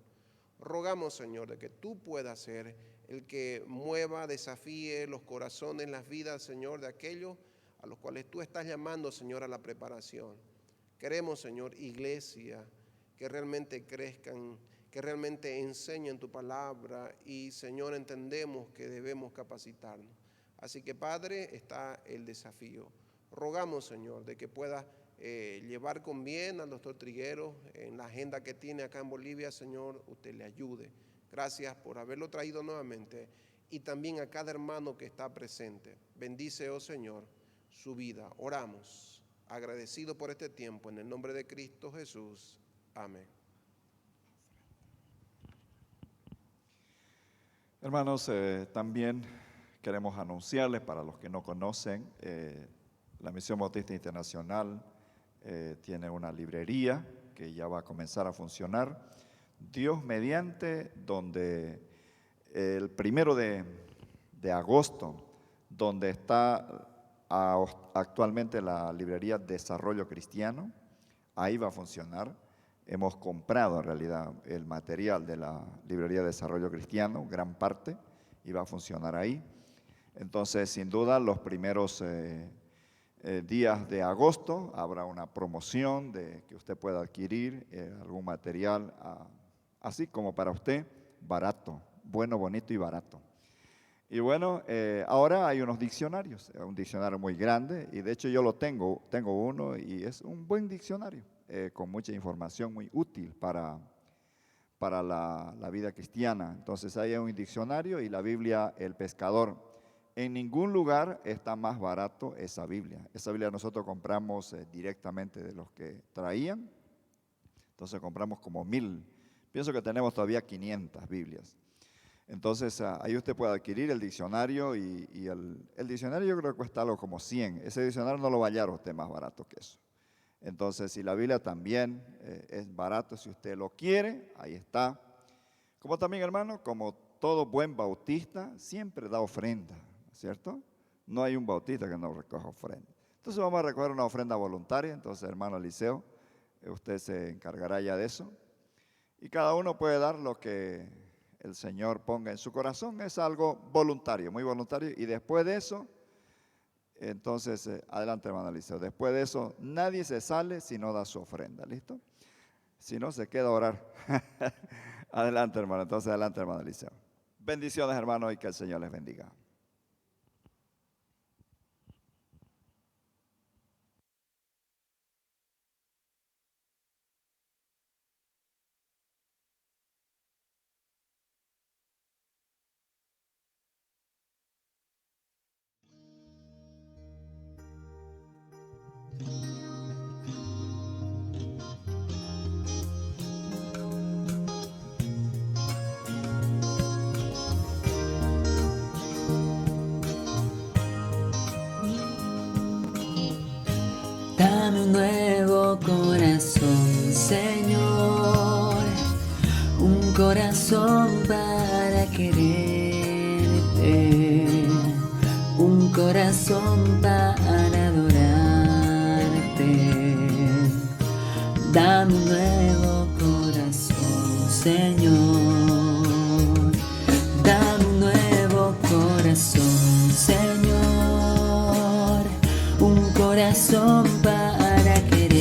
Rogamos, Señor, de que tú puedas ser el que mueva, desafíe los corazones, las vidas, Señor, de aquellos a los cuales tú estás llamando, Señor, a la preparación. Queremos, Señor, iglesia, que realmente crezcan, que realmente enseñen tu palabra y, Señor, entendemos que debemos capacitarnos. Así que, Padre, está el desafío. Rogamos, Señor, de que pueda llevar con bien al doctor Trigueros en la agenda que tiene acá en Bolivia. Señor, usted le ayude. Gracias por haberlo traído nuevamente y también a cada hermano que está presente. Bendice, oh Señor, su vida. Oramos, agradecido por este tiempo, en el nombre de Cristo Jesús. Amén. Hermanos, también queremos anunciarles, para los que no conocen, la Misión Bautista Internacional tiene una librería que ya va a comenzar a funcionar. Dios mediante, donde el 1 de agosto, donde está actualmente la librería Desarrollo Cristiano, ahí va a funcionar. Hemos comprado en realidad el material de la librería Desarrollo Cristiano, gran parte, y va a funcionar ahí. Entonces, sin duda, los primeros días de agosto habrá una promoción de que usted pueda adquirir algún material así como para usted, barato, bueno, bonito y barato. Y bueno, ahora hay unos diccionarios, un diccionario muy grande, y de hecho yo lo tengo uno y es un buen diccionario, con mucha información muy útil para la vida cristiana. Entonces ahí hay un diccionario y la Biblia El Pescador. En ningún lugar está más barato esa Biblia. Esa Biblia nosotros compramos directamente de los que traían. Entonces compramos como 1000. Pienso que tenemos todavía 500 Biblias. Entonces ahí usted puede adquirir el diccionario y el diccionario yo creo que cuesta algo como 100. Ese diccionario no lo va a hallar usted más barato que eso. Entonces, si la Biblia también es barato, si usted lo quiere, ahí está. Como también, hermano, como todo buen bautista, siempre da ofrenda, ¿cierto? No hay un bautista que no recoja ofrenda. Entonces vamos a recoger una ofrenda voluntaria. Entonces, hermano Eliseo, usted se encargará ya de eso. Y cada uno puede dar lo que el Señor ponga en su corazón. Es algo voluntario, muy voluntario. Y después de eso, entonces, adelante, hermano Eliseo. Después de eso, nadie se sale si no da su ofrenda, ¿listo? Si no, se queda a orar. Adelante, hermano. Entonces, adelante, hermano Eliseo. Bendiciones, hermano, y que el Señor les bendiga. Dame un nuevo corazón, Señor, un corazón para quererte, un corazón para adorarte. Dame un nuevo corazón, Señor, dame un nuevo corazón, Señor, un corazón para quererte,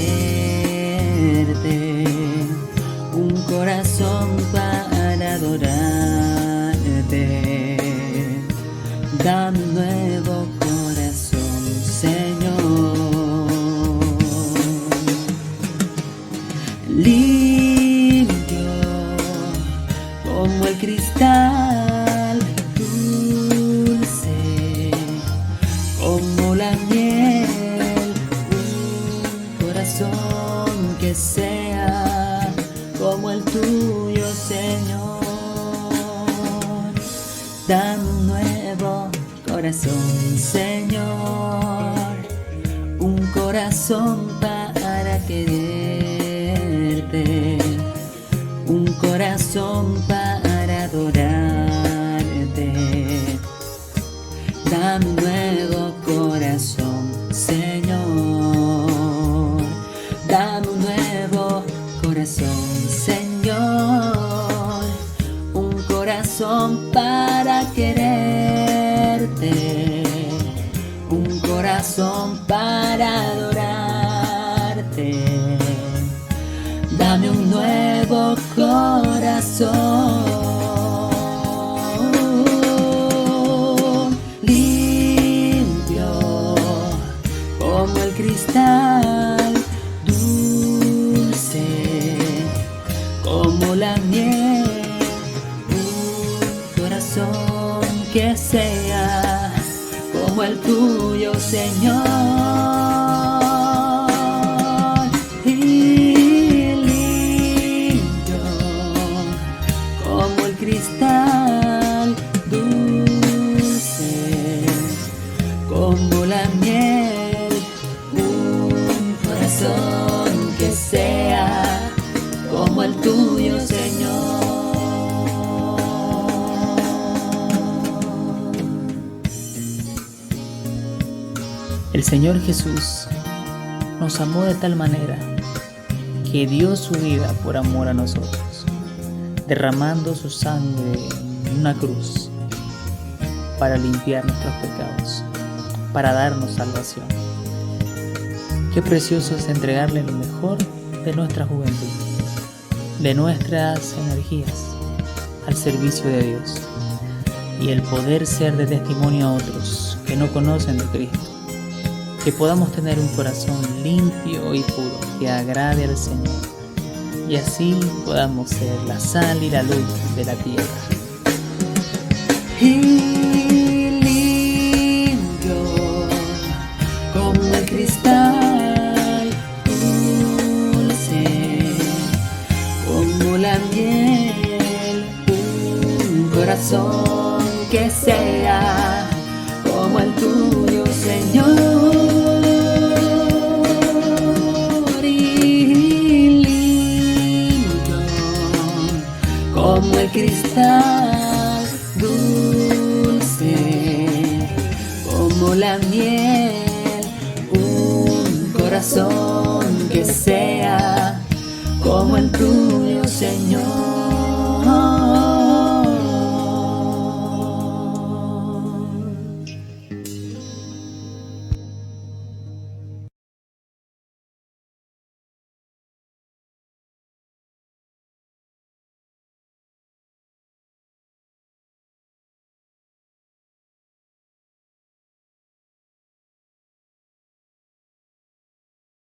un corazón para adorarte. Dame un nuevo corazón, Señor, limpio como el cristal, dulce como la miel, un corazón que sea como el tuyo, Señor. Dame un nuevo corazón, Señor, un corazón para quererte, un corazón para adorarte. Dame un nuevo corazón, Señor, dame un nuevo corazón, Señor, un corazón para quererte, un corazón para adorarte. Dame un nuevo corazón, limpio como el cristal, dulce como la miel, un corazón que sea como el tuyo, Señor. Cristal dulce como la miel, un corazón que sea como el tuyo, Señor. El Señor Jesús nos amó de tal manera que dio su vida por amor a nosotros, derramando su sangre en una cruz para limpiar nuestros pecados, para darnos salvación. Qué precioso es entregarle lo mejor de nuestra juventud, de nuestras energías, al servicio de Dios, y el poder ser de testimonio a otros que no conocen de Cristo, que podamos tener un corazón limpio y puro que agrade al Señor, y así podamos ser la sal y la luz de la tierra. Y limpio como el cristal, dulce como la miel, un corazón que sea como el tuyo, Señor. Como el cristal dulce, como la miel, un corazón que sea como el tuyo, Señor.